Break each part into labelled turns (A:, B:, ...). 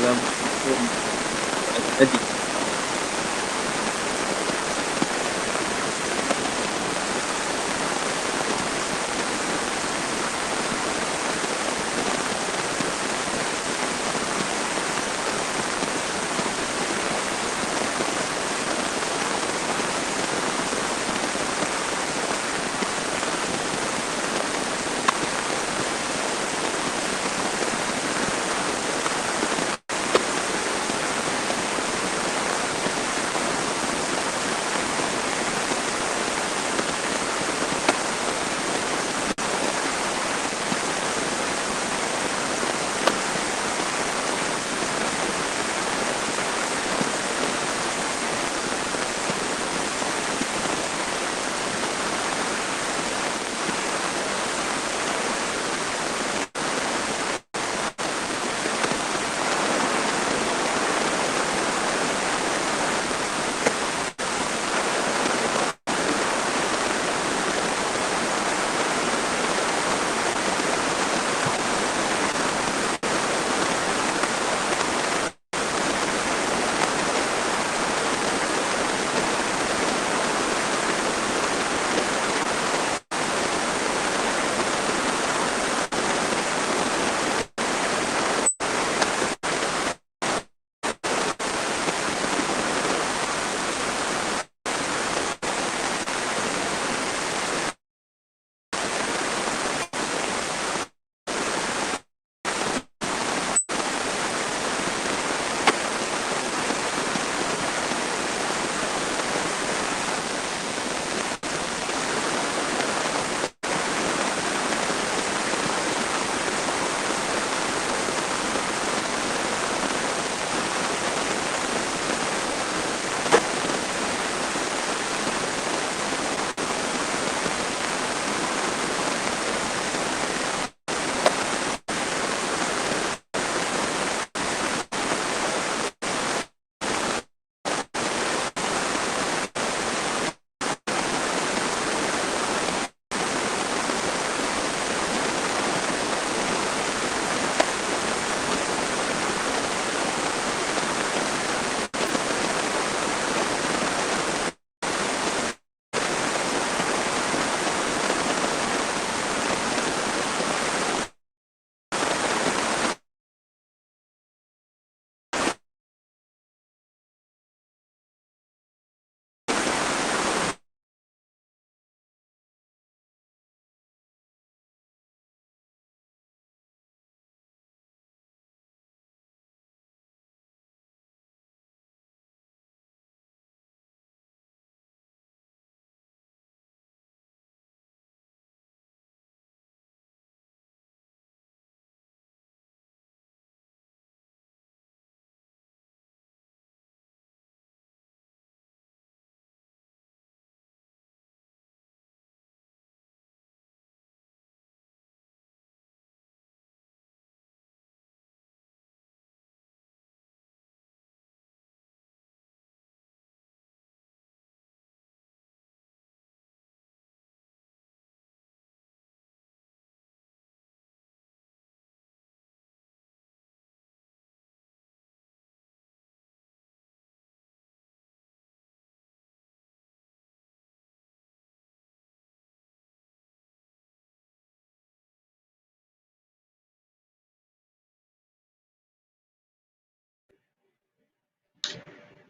A: السلام عليكم. أبتدي.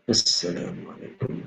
A: السلام عليكم.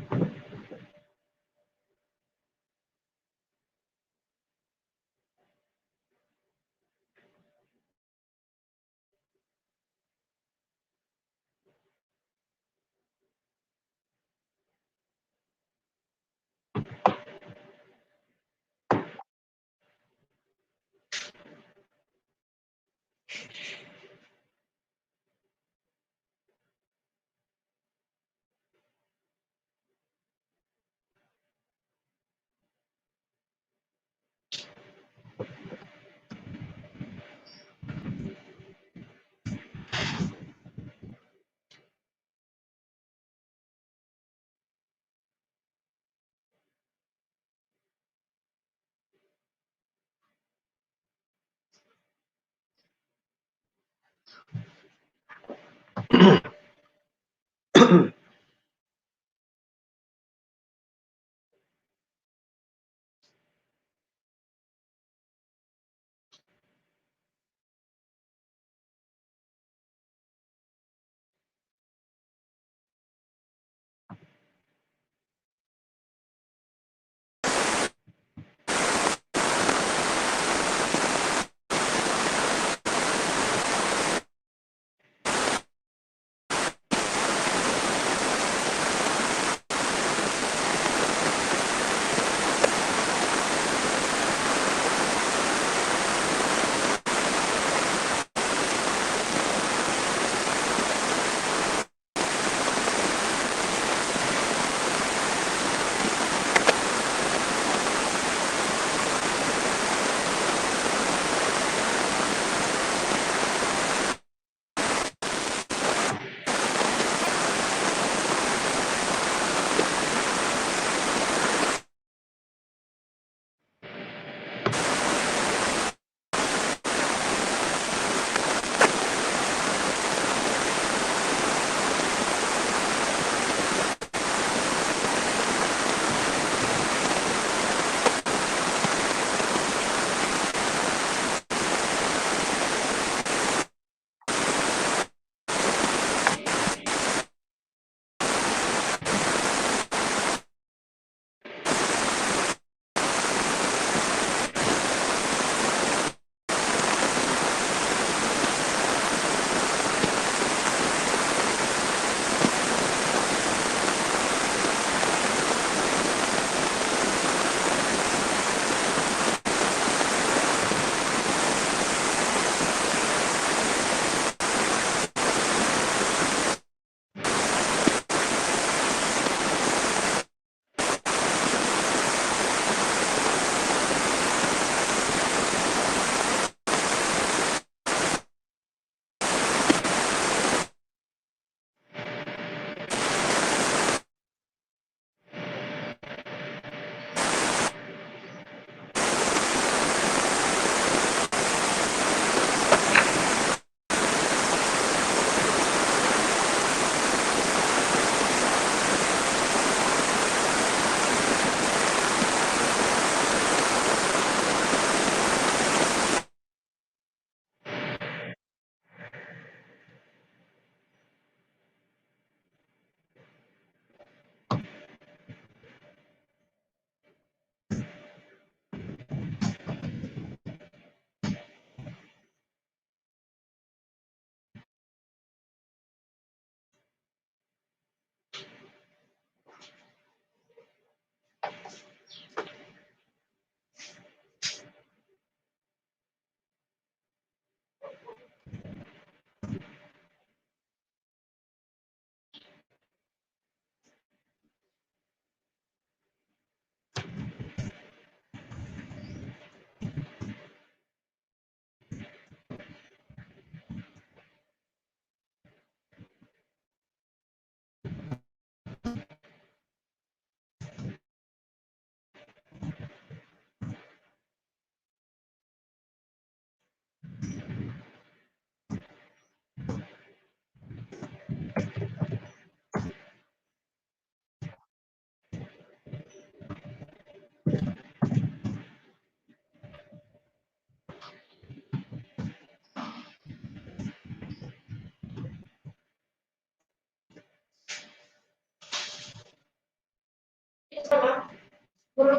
A: Ambil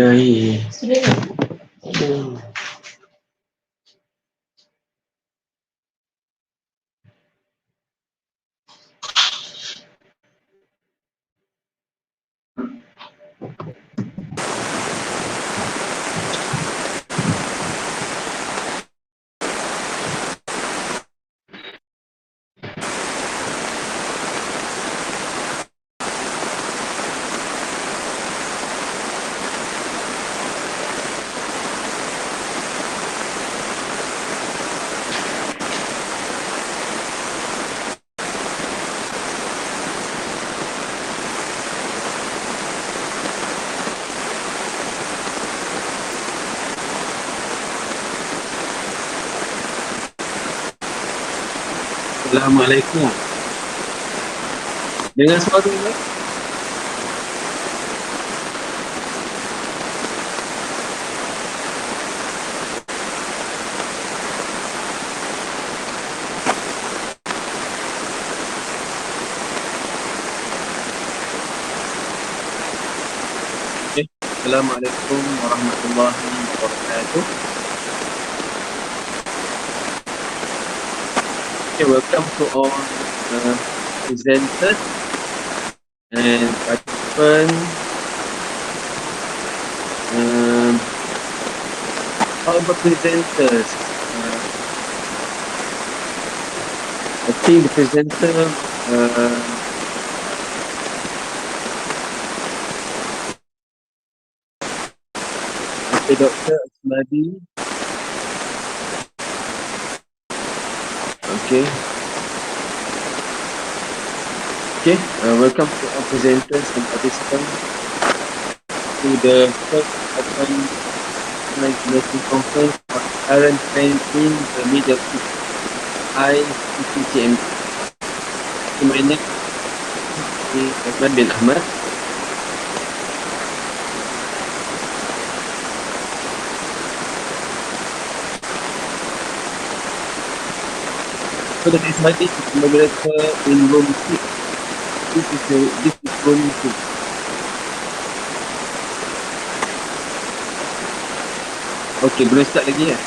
A: air. Assalamualaikum. Dengar suara ni? Okay. Assalamualaikum warahmatullahi wabarakatuh. Okay, welcome to all presenters and participants. How about presenters? I think the presenter Dr. Ahmad. Okay. Okay. Welcome to our presenters and participants to the first open International Conference on Iron Trend in the Middle East, ICCTME. My name is Imran bin Ahmad. So that is my is the moderator in room 6. This is room 6. Okay, boleh start lagi ya?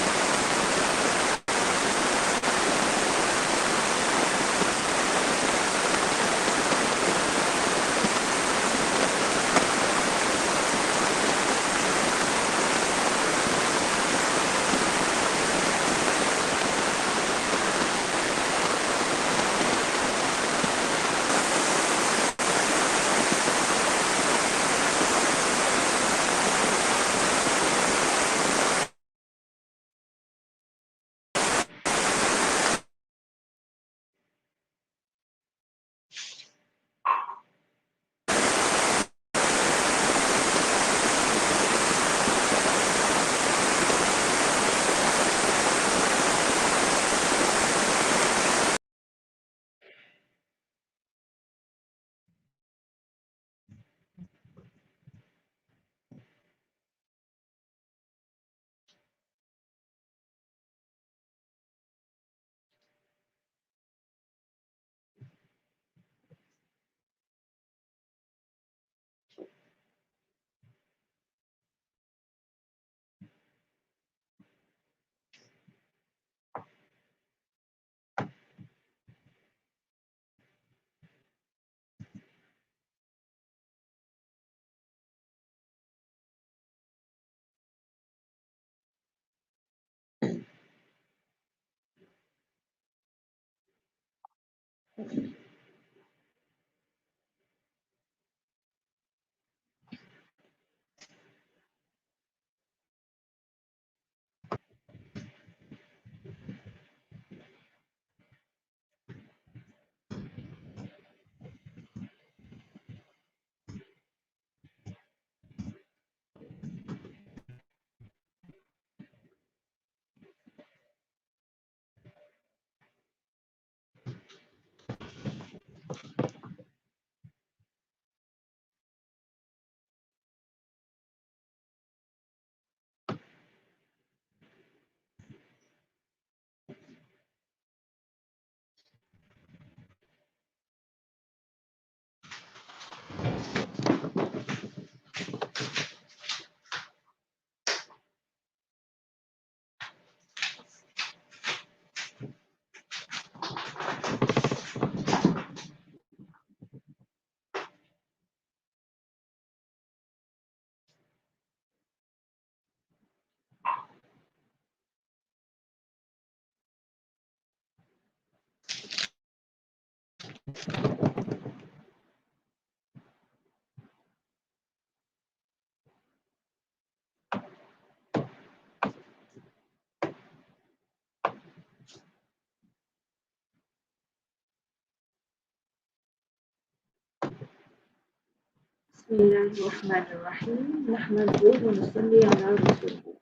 B: Bismillahirrahmanirrahim. Nahmaduhu wa nusalli ala rasulih.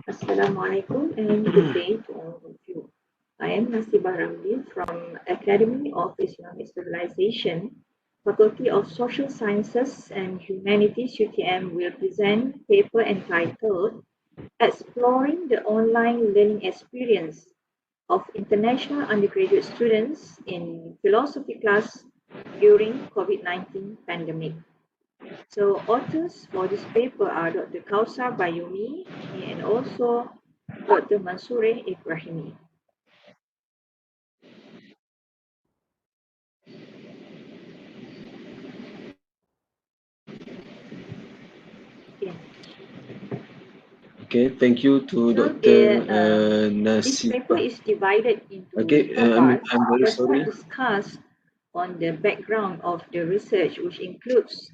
B: Assalamualaikum and good day to all of you. I am Nasibah Ramli from Academy of Islamic Civilization, Faculty of Social Sciences and Humanities UTM will present paper entitled Exploring the Online Learning Experience of International Undergraduate Students in Philosophy class during COVID-19 pandemic. So authors for this paper are Dr. Kausar Bayumi and also Dr. Mansoure Ibrahimi. Okay.
A: Okay, thank you to
B: So
A: Dr.
B: this paper
A: Nasiba.
B: is divided into
A: Okay,
B: four parts.
A: I'm very
B: First part
A: sorry.
B: discuss on the background of the research, which includes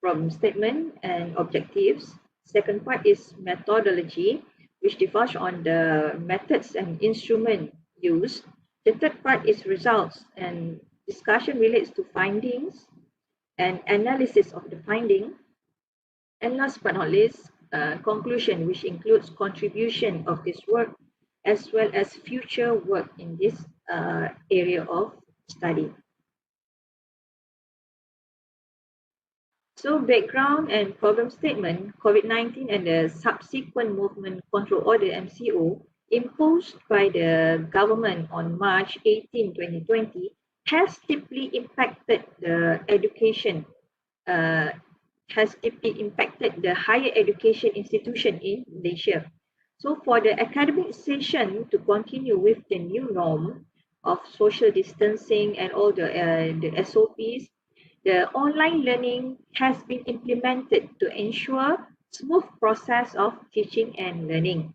B: problem statement and objectives. Second part is methodology, which differs on the methods and instrument used. The third part is results and discussion relates to findings and analysis of the finding. And last but not least, conclusion, which includes contribution of this work as well as future work in this area of study. So background and problem statement, COVID-19 and the subsequent movement control order MCO imposed by the government on March 18, 2020 has deeply impacted the education, uh, has deeply impacted the higher education institution in Malaysia. So for the academic session to continue with the new norm of social distancing and all the SOPs, the online learning has been implemented to ensure smooth process of teaching and learning.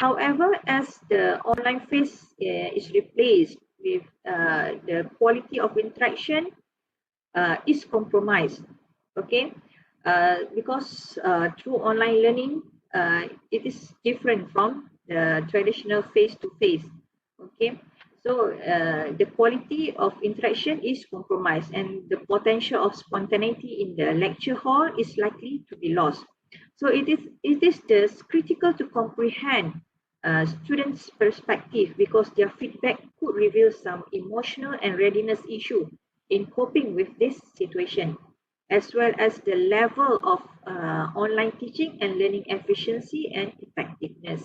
B: However, as the online phase is replaced with the quality of interaction is compromised. Okay, because through online learning, it is different from the traditional face-to-face. Okay, so the quality of interaction is compromised, and the potential of spontaneity in the lecture hall is likely to be lost. So it is just critical to comprehend students' perspective because their feedback could reveal some emotional and readiness issue in coping with this situation, as well as the level of online teaching and learning efficiency and effectiveness.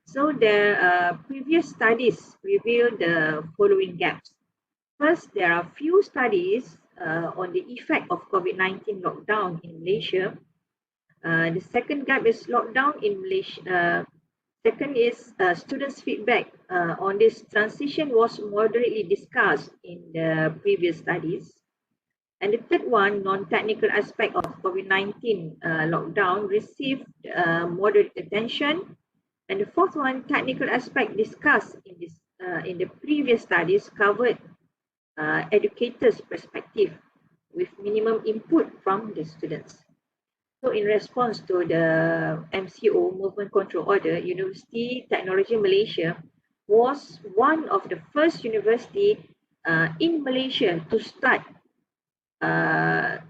B: So the previous studies reveal the following gaps. First, there are few studies on the effect of COVID-19 lockdown in Malaysia. The second gap is lockdown in Malaysia. Second is students' feedback on this transition was moderately discussed in the previous studies. And the third one, non-technical aspect of COVID-19 lockdown received moderate attention. And the fourth one, technical aspect discussed in the previous studies covered educators' perspective with minimum input from the students. So in response to the MCO, Movement Control Order, University Technology Malaysia was one of the first university in Malaysia to start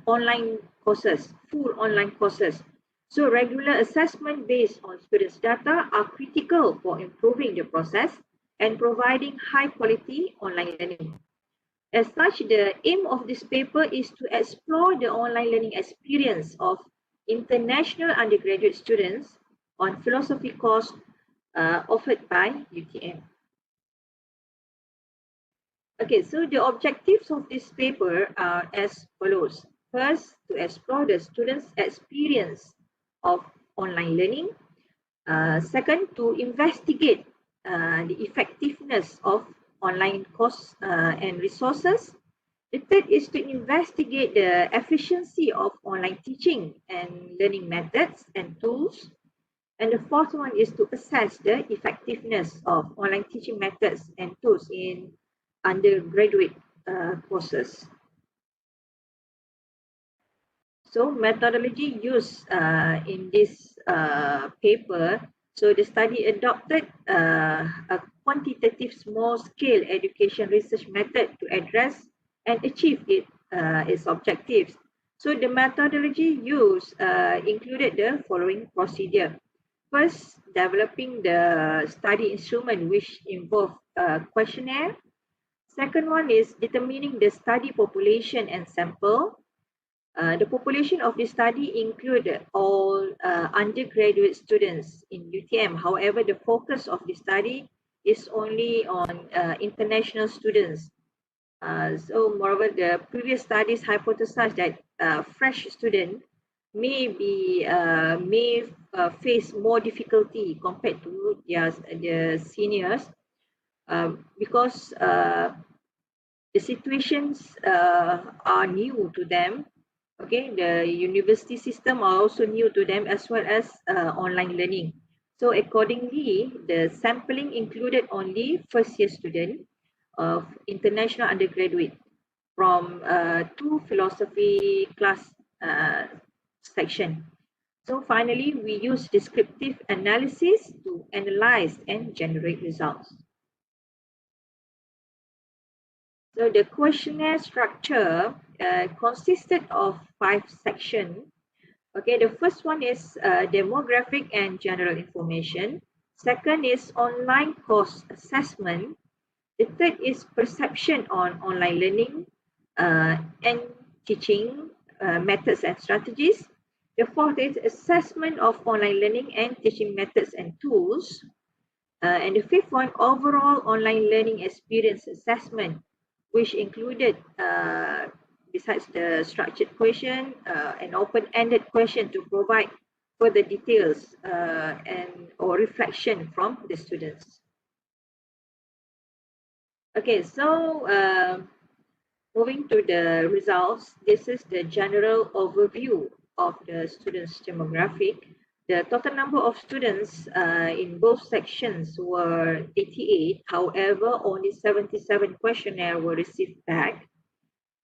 B: online courses, full online courses. So regular assessment based on students' data are critical for improving the process and providing high quality online learning. As such, the aim of this paper is to explore the online learning experience of international undergraduate students on philosophy course offered by UTM. Okay, so the objectives of this paper are as follows. First, to explore the students' experience of online learning. Second, to investigate the effectiveness of online course and resources. The third is to investigate the efficiency of online teaching and learning methods and tools. And the fourth one is to assess the effectiveness of online teaching methods and tools in undergraduate courses. So methodology used in this paper, so the study adopted a quantitative small-scale education research method to address and achieve its objectives. So the methodology used included the following procedure. First, developing the study instrument, which involved a questionnaire. Second one is determining the study population and sample. The population of the study include all undergraduate students in UTM. However, the focus of the study is only on international students. So moreover, the previous studies hypothesized that fresh students may face more difficulty compared to their seniors because the situations are new to them. Okay, the university system are also new to them, as well as online learning. So accordingly, the sampling included only first year student of international undergraduate from two philosophy class section. So finally, we use descriptive analysis to analyze and generate results. So the questionnaire structure consisted of 5 sections. Okay, the first one is demographic and general information. Second is online course assessment. The third is perception on online learning and teaching methods and strategies. The fourth is assessment of online learning and teaching methods and tools. And the fifth one, overall online learning experience assessment, which included, besides the structured question, an open-ended question to provide further details and or reflection from the students. Okay, so moving to the results, this is the general overview of the students' demographic. The total number of students in both sections were 88. However, only 77 questionnaires were received back,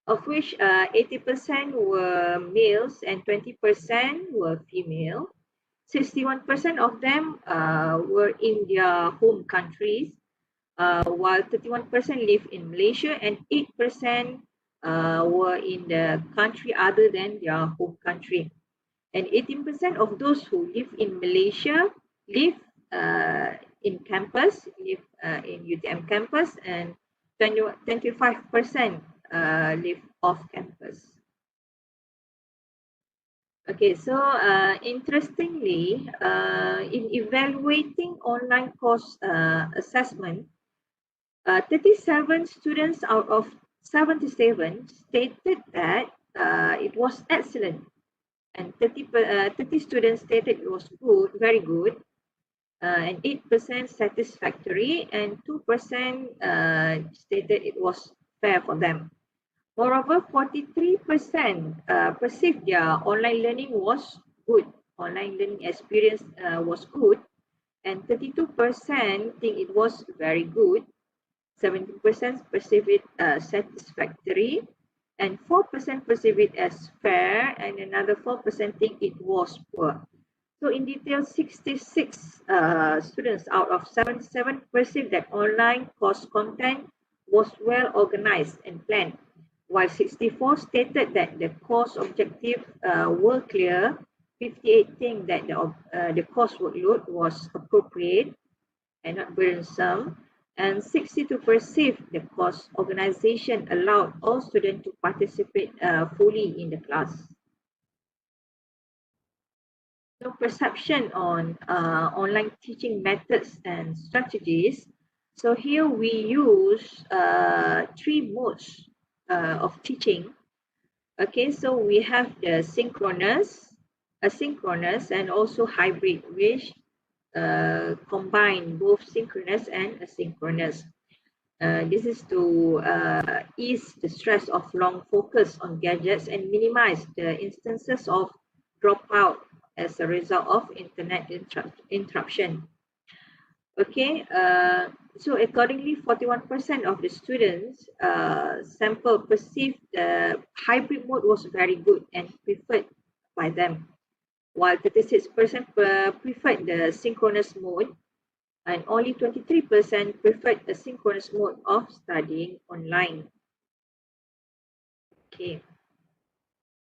B: of which 80% were males and 20% were female. 61% of them were in their home countries, while 31% live in Malaysia and 8% were in the country other than their home country. And 18% of those who live in Malaysia live in campus, live in UTM campus, and 25% live off campus. Okay, so interestingly, in evaluating online course assessment, 37 students out of 77 stated that it was excellent, and 30 students stated it was good, very good, and 8% satisfactory, and 2% stated it was fair for them. Moreover, 43% perceived their online learning was good. Online learning experience was good, and 32% think it was very good. 17% perceive it satisfactory, and 4% perceive it as fair, and another 4% think it was poor. So in detail, 66 students out of 77 perceived that online course content was well organized and planned, while 64 stated that the course objectives were clear. 58 think that the course workload was appropriate and not burdensome, and 62 perceived the course organization allowed all students to participate fully in the class. So perception on online teaching methods and strategies. So here we use 3 modes of teaching. Okay, so we have the synchronous, asynchronous, and also hybrid, which combine both synchronous and asynchronous. This is to ease the stress of long focus on gadgets and minimize the instances of dropout as a result of internet interruption. Okay, so accordingly, 41% of the students sample perceived the hybrid mode was very good and preferred by them, while 36% preferred the synchronous mode, and only 23% preferred the synchronous mode of studying online. Okay,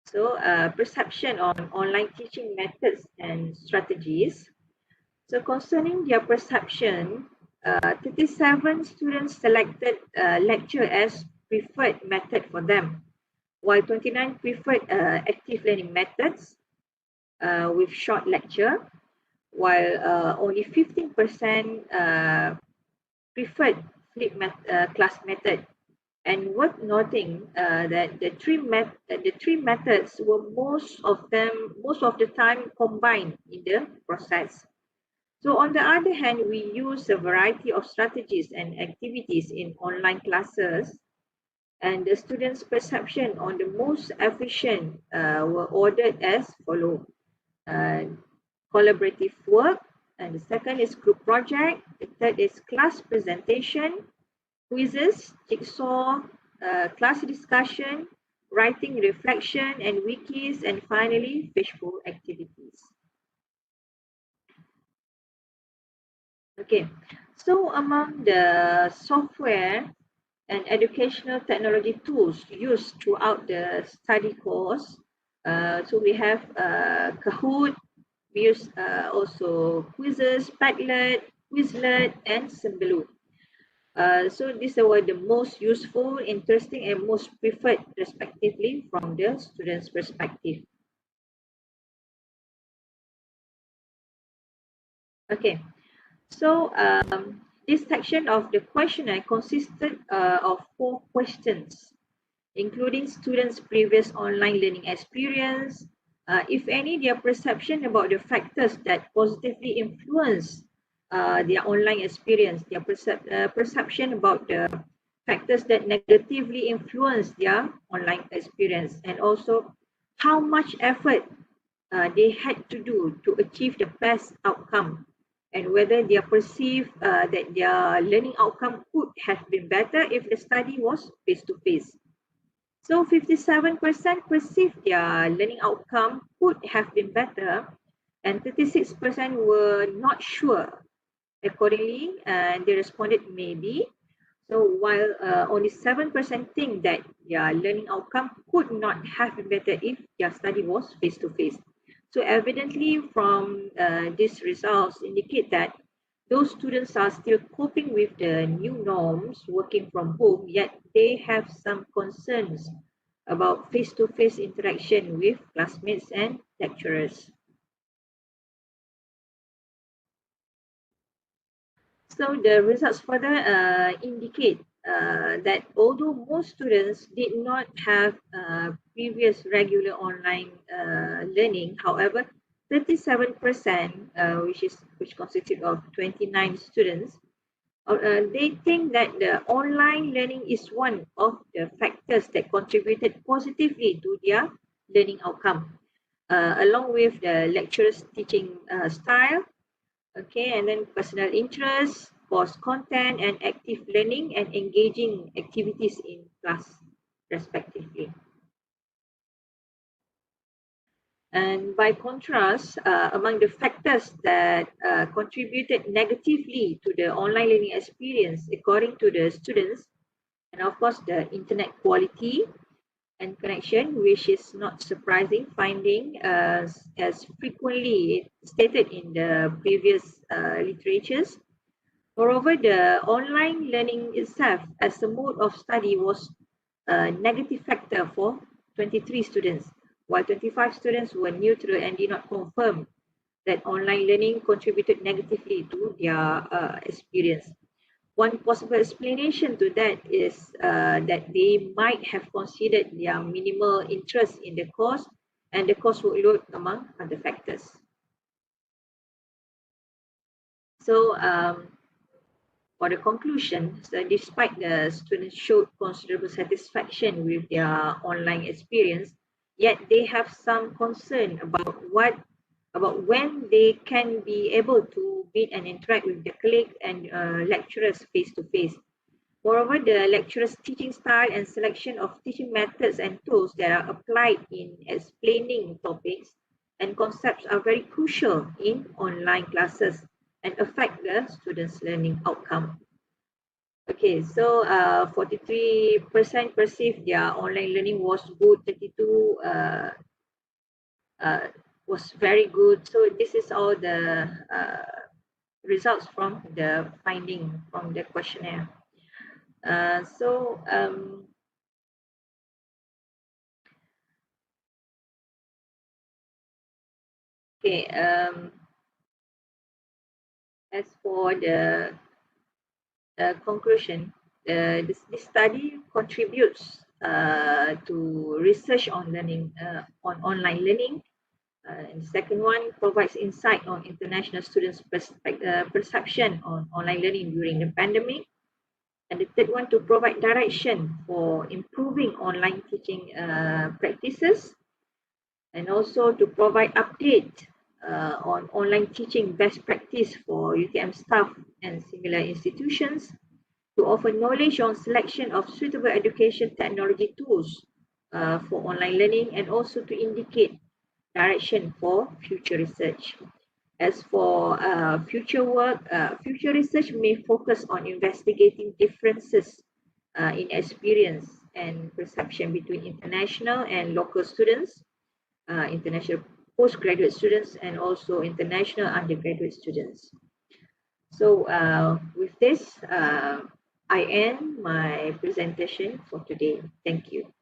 B: so perception on online teaching methods and strategies. So concerning their perception, 37 students selected lecture as preferred method for them, while 29 preferred active learning methods with short lecture, while only 15% preferred class method. And worth noting that the three methods were most of the time combined in the process. So on the other hand, we use a variety of strategies and activities in online classes, and the students' perception on the most efficient were ordered as follow. Uh, Collaborative work, and the second is group project, the third is class presentation, quizzes, jigsaw, class discussion, writing reflection and wikis, and finally fishbowl activities. Okay, so among the software and educational technology tools used throughout the study course, so we have Kahoot, we use also quizzes, Padlet, Quizlet, and Symbaloo. So these were the most useful, interesting, and most preferred, respectively, from the students' perspective. Okay, so this section of the questionnaire consisted of 4 questions, including students' previous online learning experience, if any, their perception about the factors that positively influence their online experience, their perception about the factors that negatively influence their online experience, and also how much effort they had to do to achieve the best outcome, and whether they perceive that their learning outcome could have been better if the study was face-to-face. So 57% perceived their learning outcome could have been better, and 36% were not sure. Accordingly, they responded maybe. So while only 7% think that their learning outcome could not have been better if their study was face-to-face. So evidently from these results indicate that those students are still coping with the new norms working from home, yet they have some concerns about face-to-face interaction with classmates and lecturers. So the results further indicate that although most students did not have previous regular online learning, however, 37%, which consisted of 29 students, they think that the online learning is one of the factors that contributed positively to their learning outcome, along with the lecturer's teaching style. Okay, and then personal interest, course content, and active learning and engaging activities in class, respectively. And by contrast, among the factors that contributed negatively to the online learning experience, according to the students, and of course, the internet quality and connection, which is not surprising finding as frequently stated in the previous literatures. Moreover, the online learning itself as a mode of study was a negative factor for 23 students, while 25 students were neutral and did not confirm that online learning contributed negatively to their experience. One possible explanation to that is that they might have considered their minimal interest in the course and the course workload among other factors. So for the conclusion, so despite the students showed considerable satisfaction with their online experience, yet they have some concern about what about when they can be able to meet and interact with their colleagues and lecturers face to face. Moreover, the lecturer's teaching style and selection of teaching methods and tools that are applied in explaining topics and concepts are very crucial in online classes and affect the students' learning outcome. Okay, so 43% perceived their online learning was good, 32 uh, was very good. So this is all the results from the finding from the questionnaire. Uh, so um, okay, as for the conclusion, this study contributes to research on learning on online learning. And the second one provides insight on international students' perception on online learning during the pandemic. And the third one to provide direction for improving online teaching practices, and also to provide update on online teaching best practice for UTM staff and similar institutions, to offer knowledge on selection of suitable education technology tools for online learning, and also to indicate direction for future research. As for future work, future research may focus on investigating differences in experience and perception between international and local students, international postgraduate students, and also international undergraduate students. So with this, I end my presentation for today. Thank you.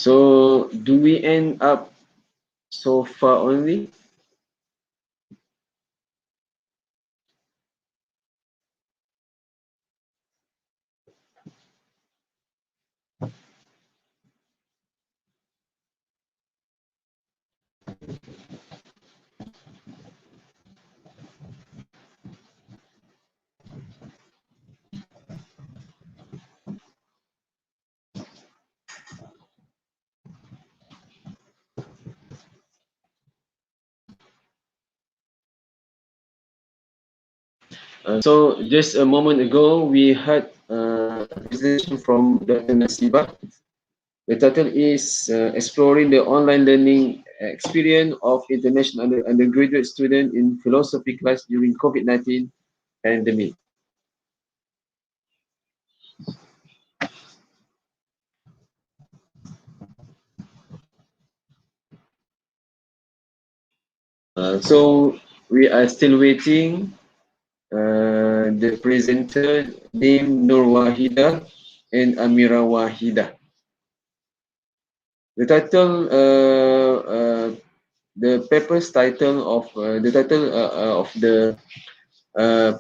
A: So do we end up so far only? So just a moment ago, we had a presentation from Dr. Nasiba. The title is Exploring the Online Learning Experience of International Undergraduate Student in Philosophy Class During COVID-19 Pandemic. So we are still waiting. The presenter named Nur Wahida and Amira Wahida. The title, the paper's title of the uh,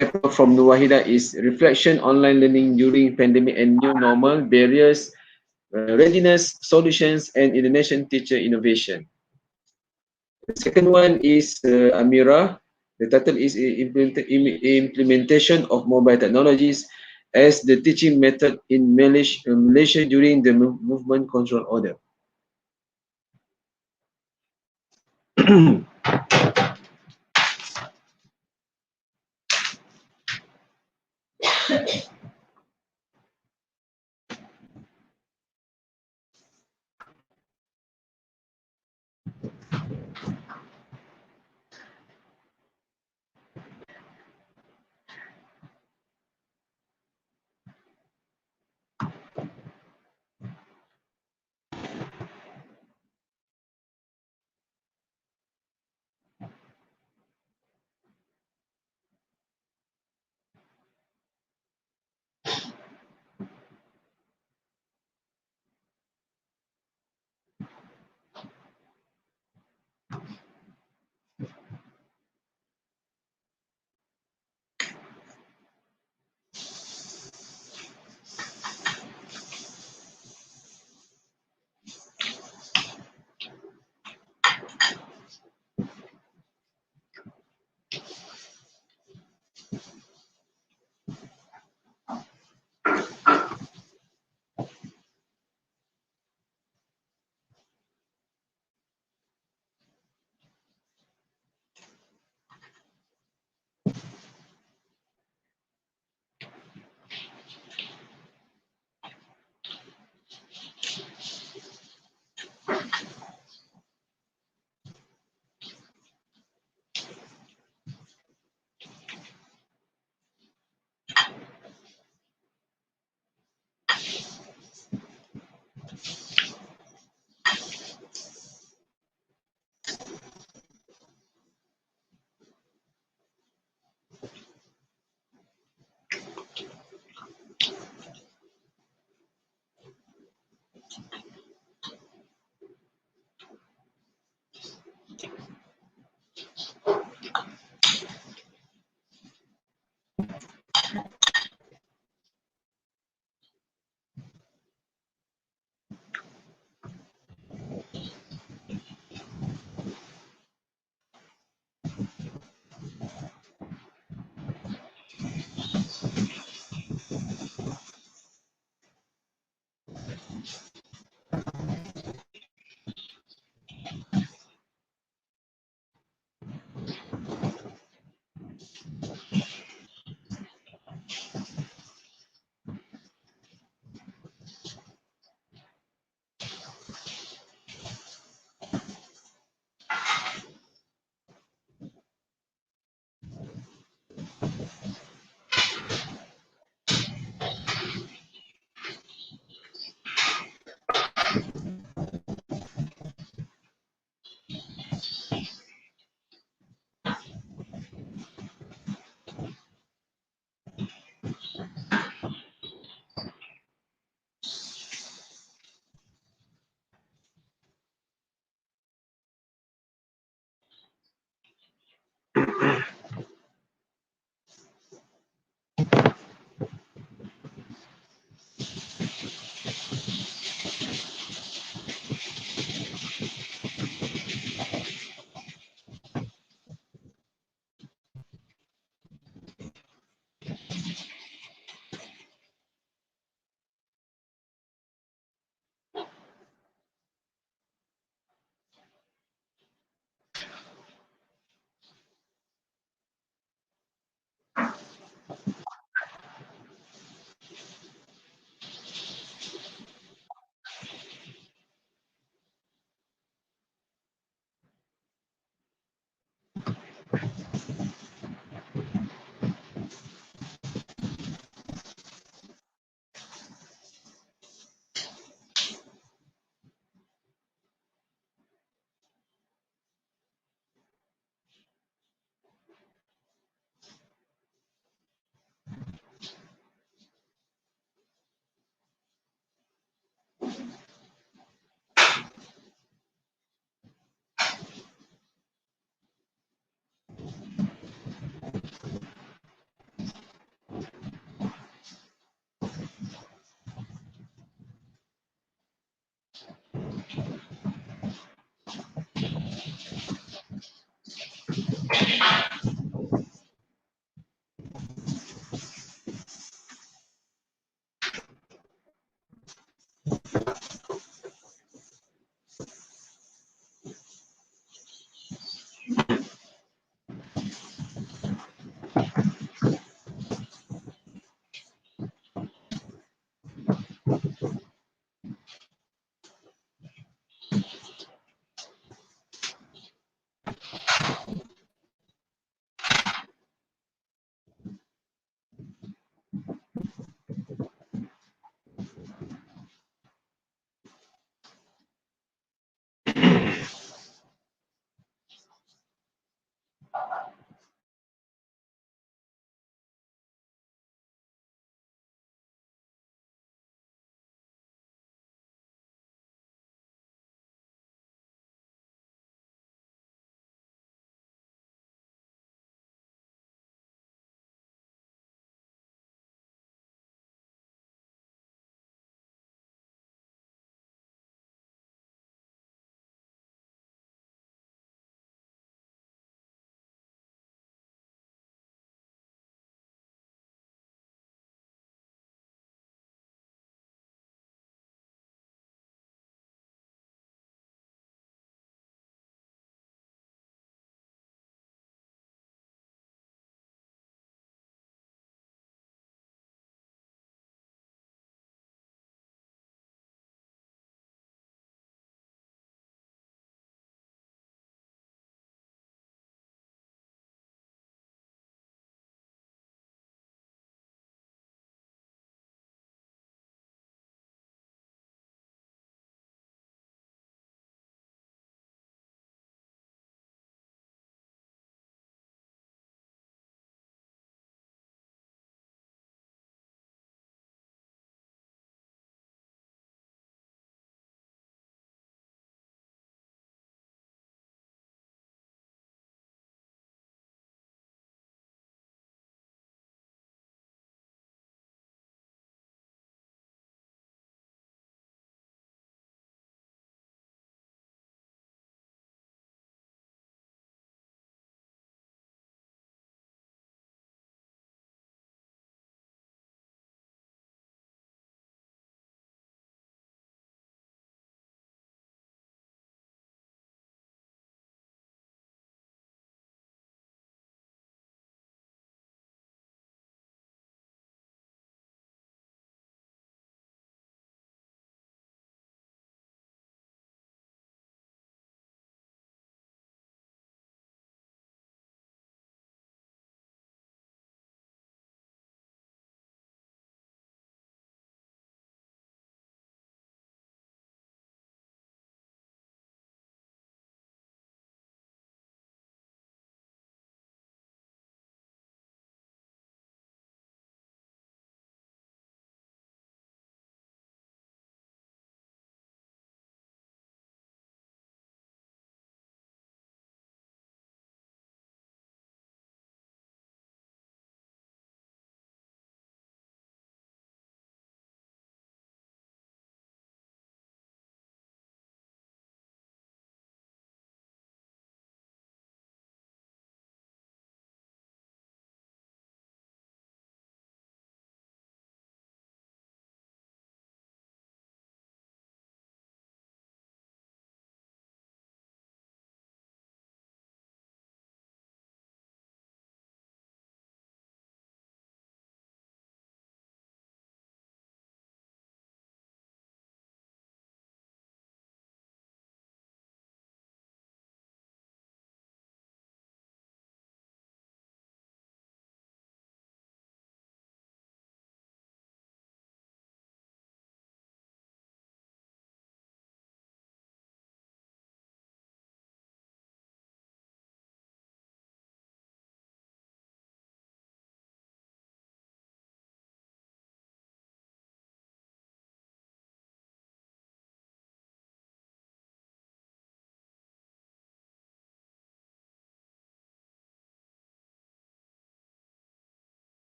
A: paper from Nur Wahida is Reflection Online Learning During Pandemic and New Normal Barriers, Readiness, Solutions, and Indonesian Teacher Innovation. The second one is Amira. The title is Implementation of Mobile Technologies as the Teaching Method in Malaysia during the Movement Control Order.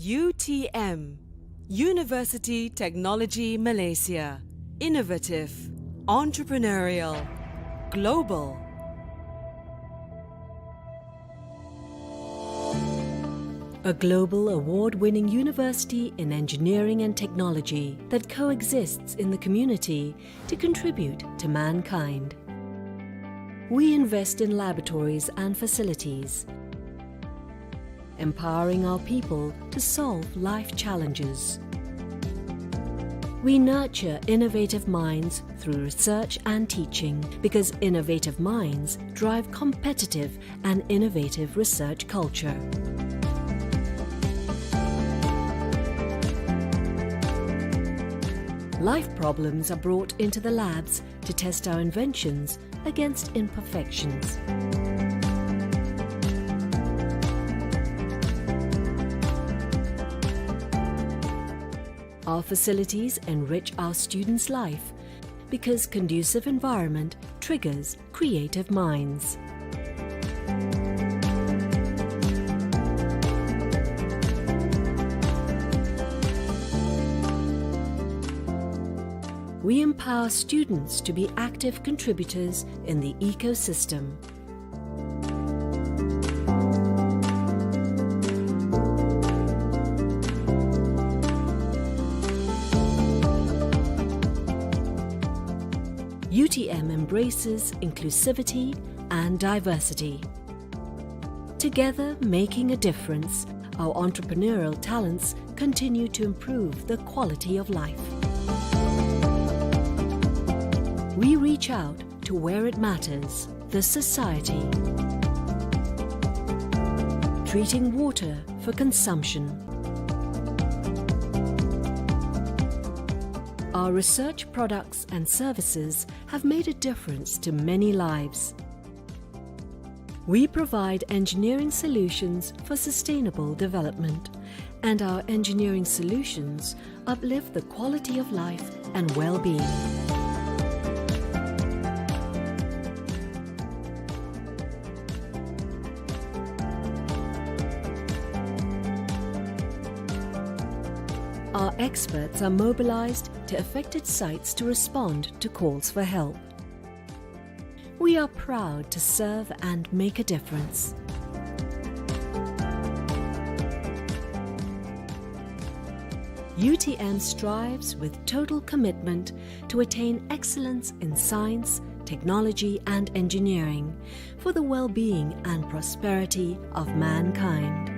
C: UTM, University Technology Malaysia. Innovative, entrepreneurial, global. A global award-winning university in engineering and technology that coexists in the community to contribute to mankind. We invest in laboratories and facilities, empowering our people to solve life challenges. We nurture innovative minds through research and teaching because innovative minds drive competitive and innovative research culture. Life problems are brought into the labs to test our inventions against imperfections. Our facilities enrich our students' life because conducive environment triggers creative minds. We empower students to be active contributors in the ecosystem. UTM embraces inclusivity and diversity. Together, making a difference, our entrepreneurial talents continue to improve the quality of life. We reach out to where it matters, the society. Treating water for consumption. Our research products and services have made a difference to many lives. We provide engineering solutions for sustainable development, and our engineering solutions uplift the quality of life and well-being. Our experts are mobilized to affected sites to respond to calls for help. We are proud to serve and make a difference. UTM strives with total commitment to attain excellence in science, technology and engineering for the well-being and prosperity of mankind.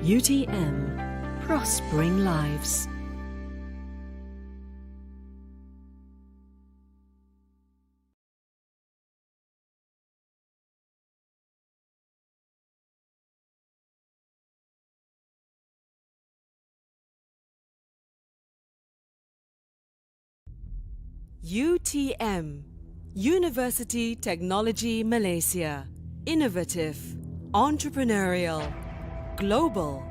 C: UTM, prospering lives. UTM, University Technology Malaysia. Innovative, entrepreneurial, global.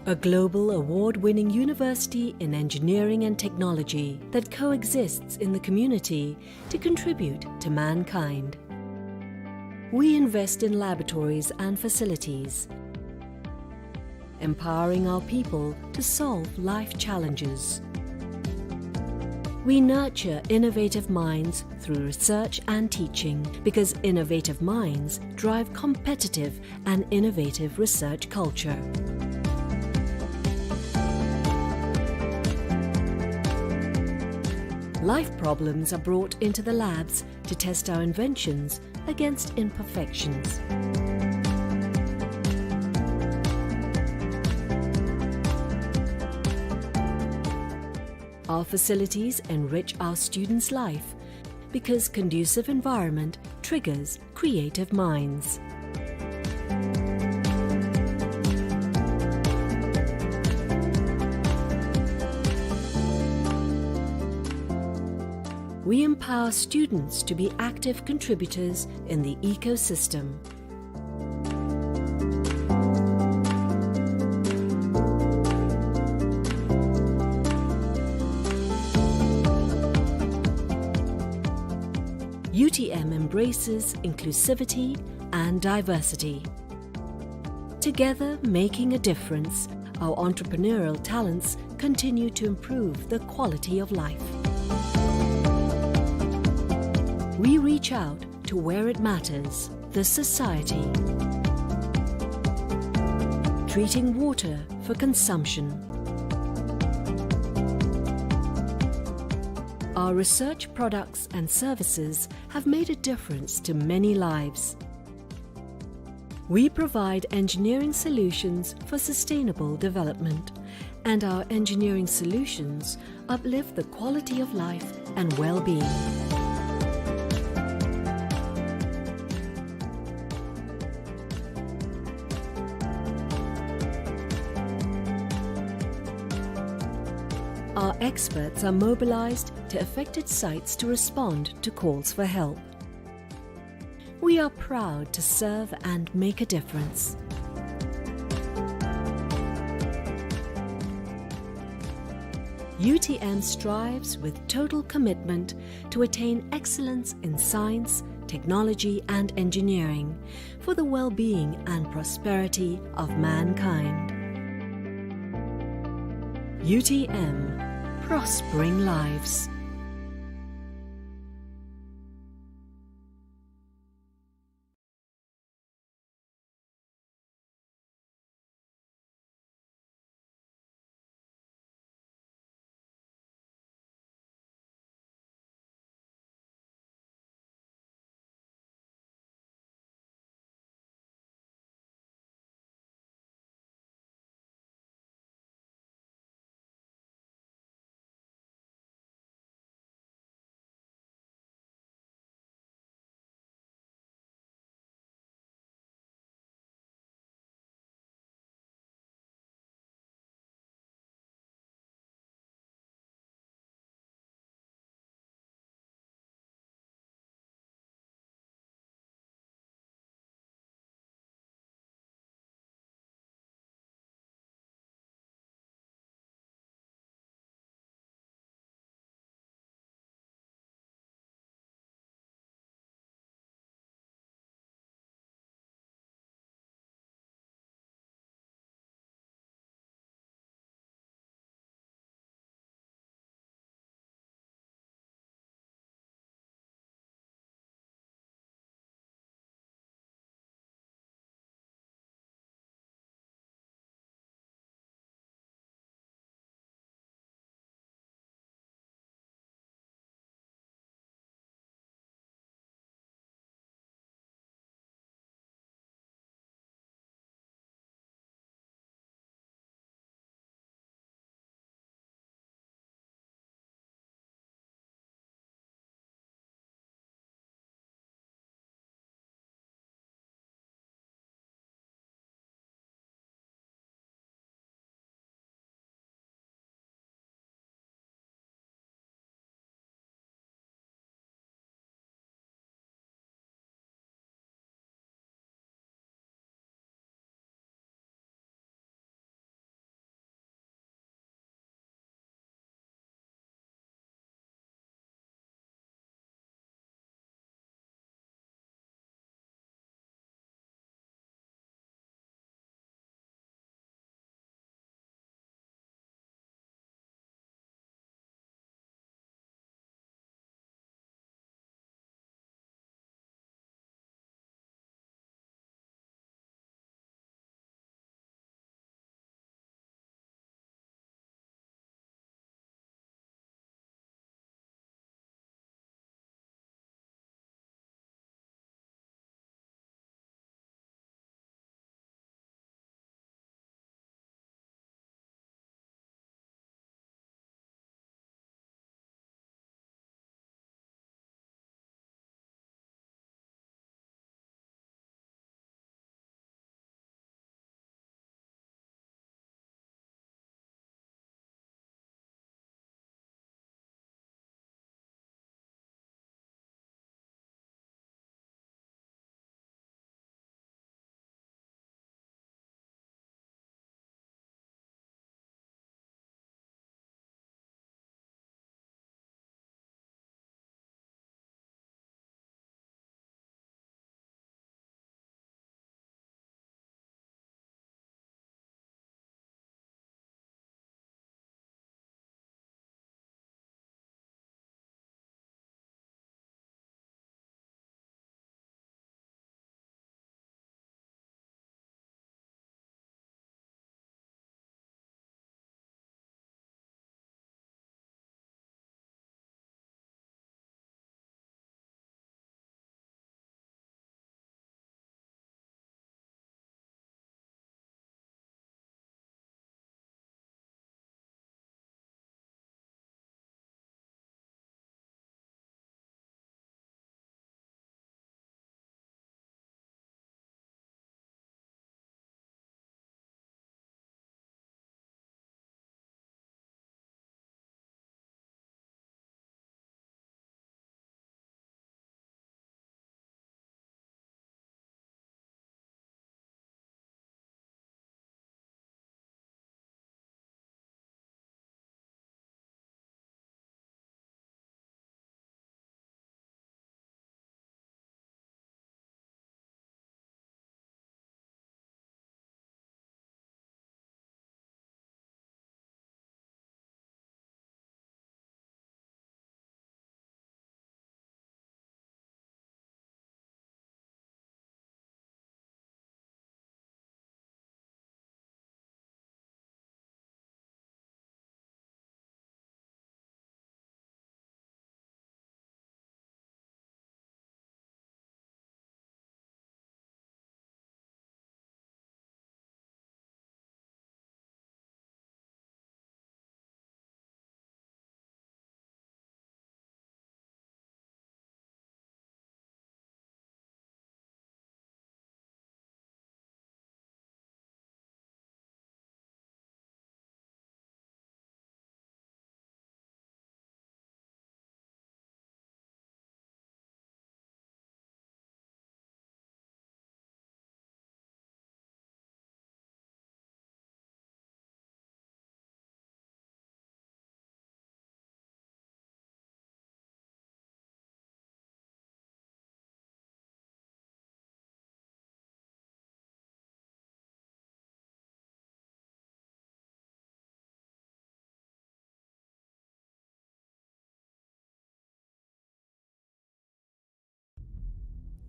C: A global award-winning university in engineering and technology that coexists in the community to contribute to mankind. We invest in laboratories and facilities, empowering our people to solve life challenges. We nurture innovative minds through research and teaching because innovative minds drive competitive and innovative research culture. Life problems are brought into the labs to test our inventions against imperfections. Our facilities enrich our students' life because conducive environment triggers creative minds. We empower students to be active contributors in the ecosystem. UTM embraces inclusivity and diversity. Together, making a difference, our entrepreneurial talents continue to improve the quality of life. We reach out to where it matters, the society. Treating water for consumption. Our research products and services have made a difference to many lives. We provide engineering solutions for sustainable development, and our engineering solutions uplift the quality of life and well-being. Our experts are mobilized to affected sites to respond to calls for help. We are proud to serve and make a difference. UTM strives with total commitment to attain excellence in science, technology and engineering for the well-being and prosperity of mankind. UTM, prospering lives.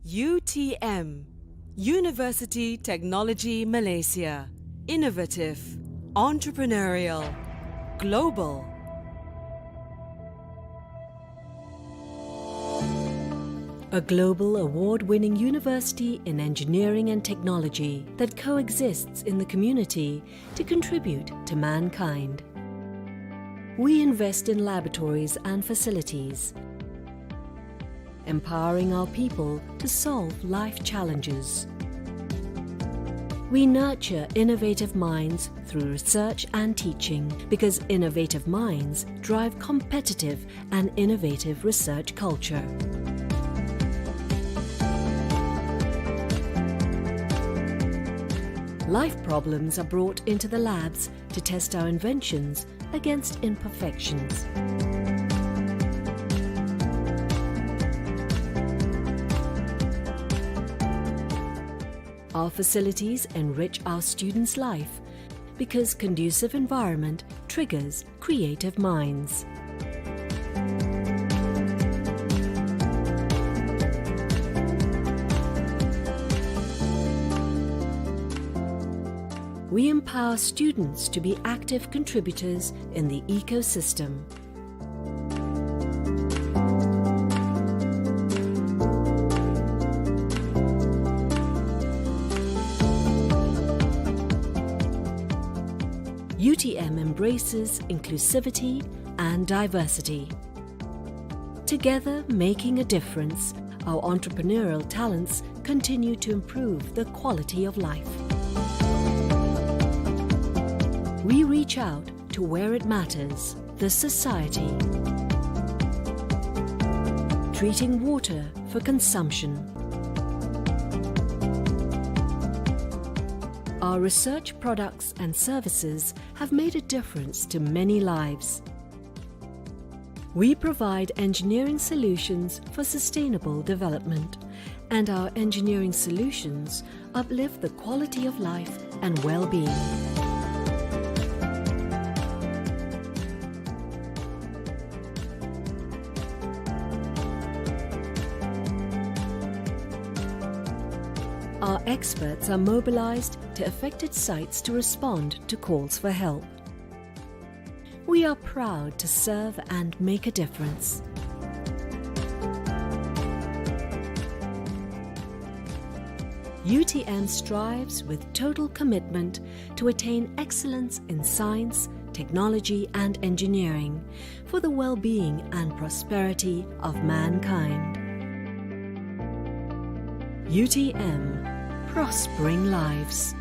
C: UTM, University Technology Malaysia. Innovative, entrepreneurial, global. A global award-winning university in engineering and technology that coexists in the community to contribute to mankind. We invest in laboratories and facilities, empowering our people to solve life challenges. We nurture innovative minds through research and teaching because innovative minds drive competitive and innovative research culture. Life problems are brought into the labs to test our inventions against imperfections. Our facilities enrich our students' life because conducive environment triggers creative minds. We empower students to be active contributors in the ecosystem. UTM embraces inclusivity and diversity. Together, making a difference, our entrepreneurial talents continue to improve the quality of life. We reach out to where it matters, the society. Treating water for consumption. Our research products and services have made a difference to many lives. We provide engineering solutions for sustainable development, and our engineering solutions uplift the quality of life and well-being. Our experts are mobilized to affected sites to respond to calls for help. We are proud to serve and make a difference. UTM strives with total commitment to attain excellence in science, technology and engineering for the well-being and prosperity of mankind. UTM, prospering lives.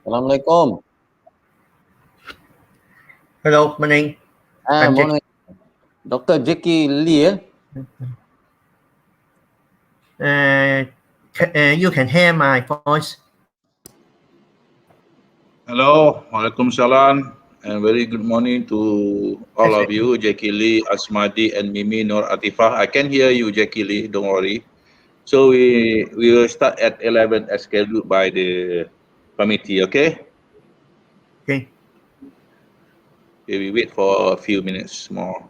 D: Assalamualaikum.
E: Hello, morning. I'm
D: Morning. Dr. Jackie Lee.
E: You can hear my voice.
F: Hello, Waalaikumsalam, and very good morning to all of you, Jackie Lee, Asmadi, and Mimi Nur Atifah. I can hear you, Jackie Lee, don't worry. So we will start at 11 as scheduled by the committee, okay?
E: Okay.
F: Okay, we wait for a few minutes more.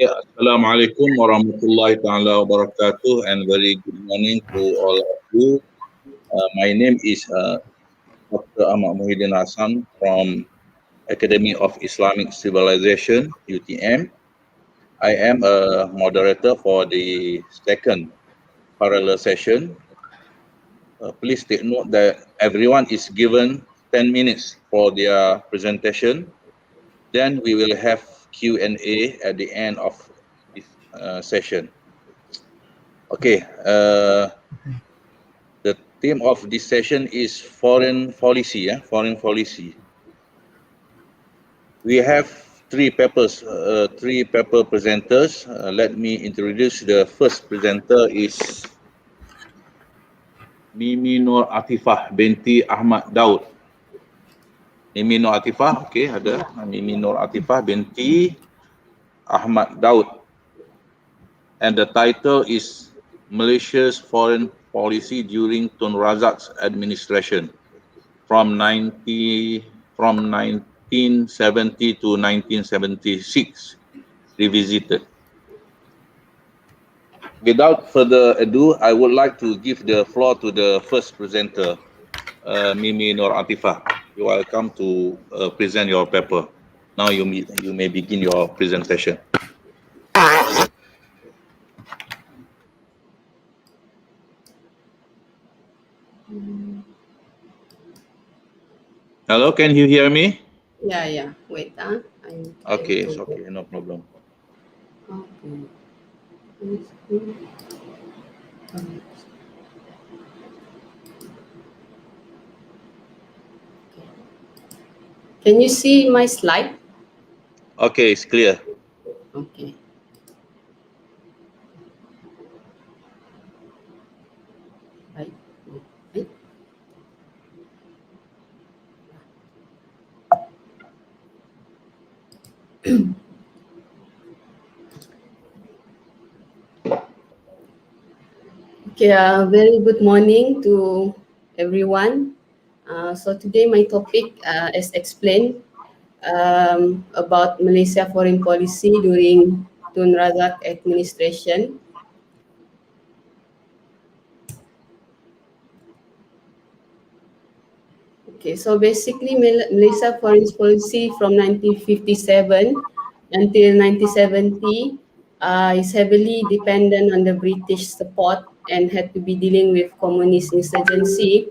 F: Yeah, Assalamualaikum warahmatullahi ta'ala wabarakatuh, and very good morning to all of you. My name is Dr. Ahmad Hassan from Academy of Islamic Civilization, UTM. I am a moderator for the second parallel session. Please take note that everyone is given 10 minutes for their presentation. Then we will have Q&A at the end of this session. Okay, the theme of this session is foreign policy. Foreign policy. We have three paper presenters. Let me introduce the first presenter is Mimi Nur Atifah binti Ahmad Daud. Mimi Nur Atifah, okay, ada. Mimi Nur Atifah binti Ahmad Daud. And the title is Malaysia's Foreign Policy During Tun Razak's Administration from 1970 to 1976, revisited. Without further ado, I would like to give the floor to the first presenter, Mimi Nur Atifah. You're welcome to present your paper. Now you may begin your presentation. Hello, can you hear me?
G: Yeah. Wait, I'm trying
F: Okay, it's
G: to.
F: okay, no problem.
G: Okay. Can you see my slide?
F: Okay, it's clear.
G: Okay. Right. Right. Okay, very good morning to everyone. So today my topic, as explained, about Malaysia foreign policy during Tun Razak administration. Okay, so basically Malaysia foreign policy from 1957 until 1970 is heavily dependent on the British support and had to be dealing with communist insurgency.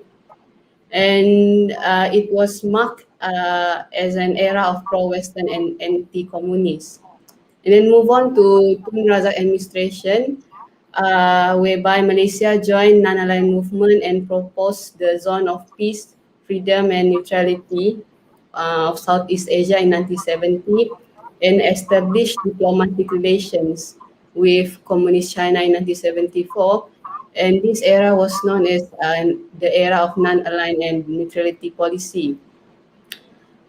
G: And it was marked as an era of pro-Western and anti-communist. And then move on to Tun Razak administration, whereby Malaysia joined non-aligned movement and proposed the zone of peace, freedom and neutrality of Southeast Asia in 1970 and established diplomatic relations with Communist China in 1974. And this era was known as the era of non-aligned and neutrality policy.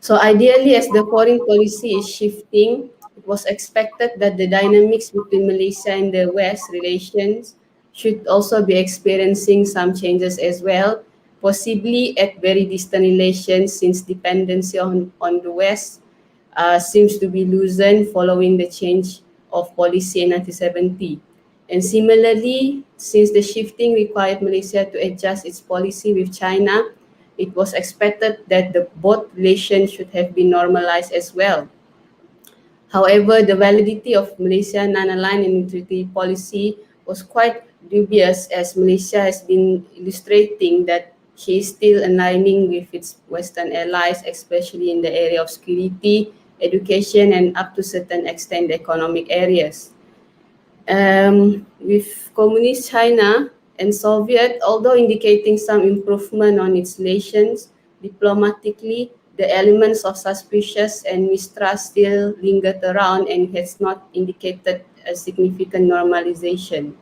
G: So ideally, as the foreign policy is shifting, it was expected that the dynamics between Malaysia and the West relations should also be experiencing some changes as well, possibly at very distant relations since dependency on the West seems to be loosened following the change of policy in 1970. And similarly, since the shifting required Malaysia to adjust its policy with China, it was expected that the both relations should have been normalized as well. However, the validity of Malaysia non-aligned and neutrality policy was quite dubious as Malaysia has been illustrating that she is still aligning with its Western allies, especially in the area of security, education, and up to certain extent the economic areas. With Communist China and Soviet, although indicating some improvement on its relations, diplomatically, the elements of suspicious and mistrust still lingered around and has not indicated a significant normalization.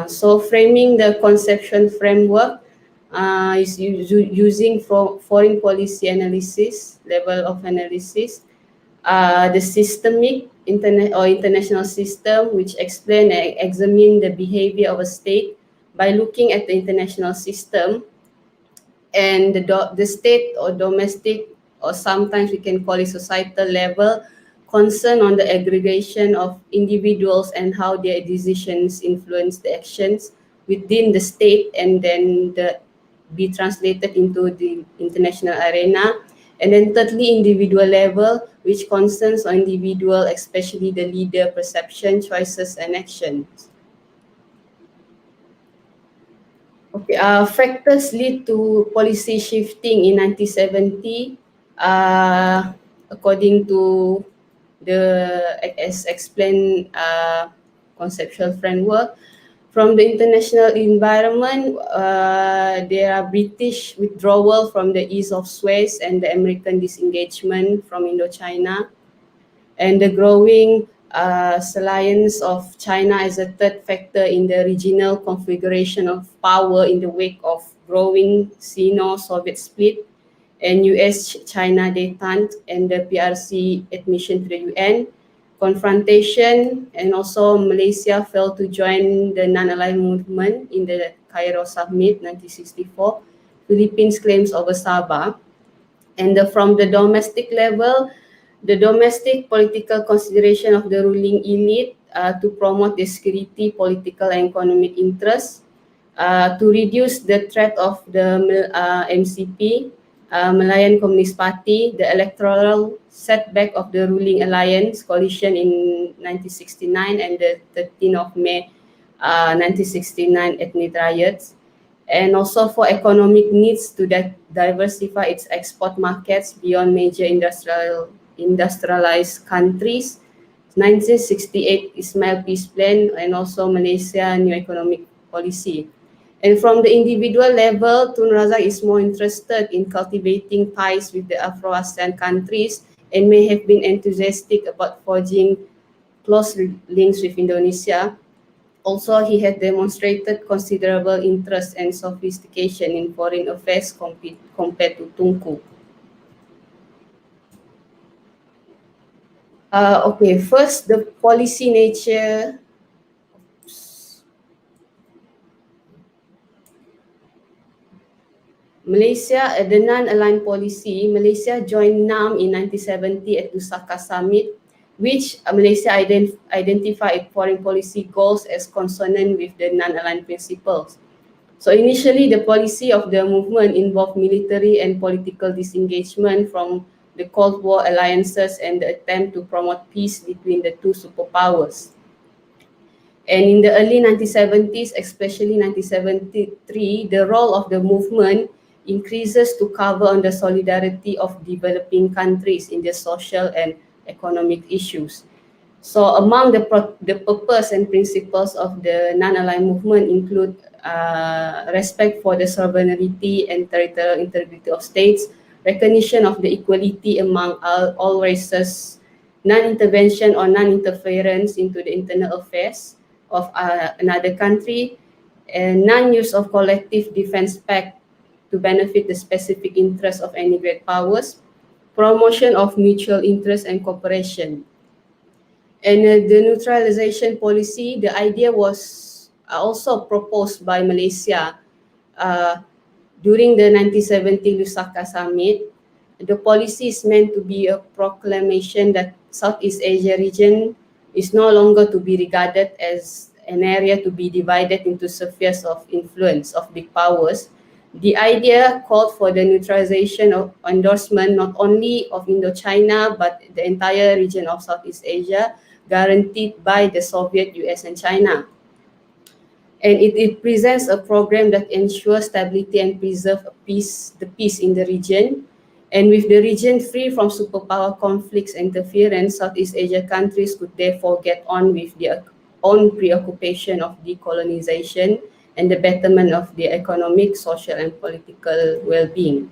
G: So framing the conceptual framework is using foreign policy analysis, level of analysis, the systemic international system, which explain and examine the behavior of a state by looking at the international system and the state or domestic, or sometimes we can call it societal level, concern on the aggregation of individuals and how their decisions influence the actions within the state and then be translated into the international arena. And then thirdly, individual level, which concerns on individual, especially the leader perception, choices and actions. Okay, factors lead to policy shifting in 1970, according to the, as explained, conceptual framework. From the international environment, there are British withdrawal from the East of Suez and the American disengagement from Indochina, and the growing salience of China as a third factor in the regional configuration of power in the wake of growing Sino-Soviet split and US-China détente and the PRC admission to the UN, confrontation, and also Malaysia failed to join the non-aligned movement in the Cairo Summit 1964, Philippines claims over Sabah, and from the domestic level, the domestic political consideration of the ruling elite to promote the security, political and economic interests, to reduce the threat of the MCP, Malayan Communist Party, the electoral setback of the ruling alliance coalition in 1969 and the 13th of May 1969 ethnic riots, and also for economic needs to diversify its export markets beyond major industrialized countries. 1968 Ismail Peace Plan, and also Malaysia New Economic Policy. And from the individual level, Tun Razak is more interested in cultivating ties with the Afro-ASEAN countries and may have been enthusiastic about forging close links with Indonesia. Also, he had demonstrated considerable interest and sophistication in foreign affairs compared to Tunku. Okay, first, the policy nature. Malaysia, the non-aligned policy, Malaysia joined NAM in 1970 at Lusaka Summit, which Malaysia identified foreign policy goals as consonant with the non-aligned principles. So initially, the policy of the movement involved military and political disengagement from the Cold War alliances and the attempt to promote peace between the two superpowers. And in the early 1970s, especially 1973, the role of the movement increases to cover on the solidarity of developing countries in the social and economic issues. So among the purpose and principles of the non-aligned movement include respect for the sovereignty and territorial integrity of states, recognition of the equality among all races, non-intervention or non-interference into the internal affairs of another country, and non-use of collective defense pact to benefit the specific interests of any great powers, promotion of mutual interest and cooperation. And the neutralization policy, the idea was also proposed by Malaysia during the 1970 Lusaka Summit. The policy is meant to be a proclamation that Southeast Asia region is no longer to be regarded as an area to be divided into spheres of influence of big powers. The idea called for the neutralization of endorsement not only of Indochina but the entire region of Southeast Asia, guaranteed by the Soviet, US, and China. And it presents a program that ensures stability and preserve the peace in the region. And with the region free from superpower conflicts and interference, Southeast Asia countries could therefore get on with their own preoccupation of decolonization and the betterment of their economic, social, and political well-being.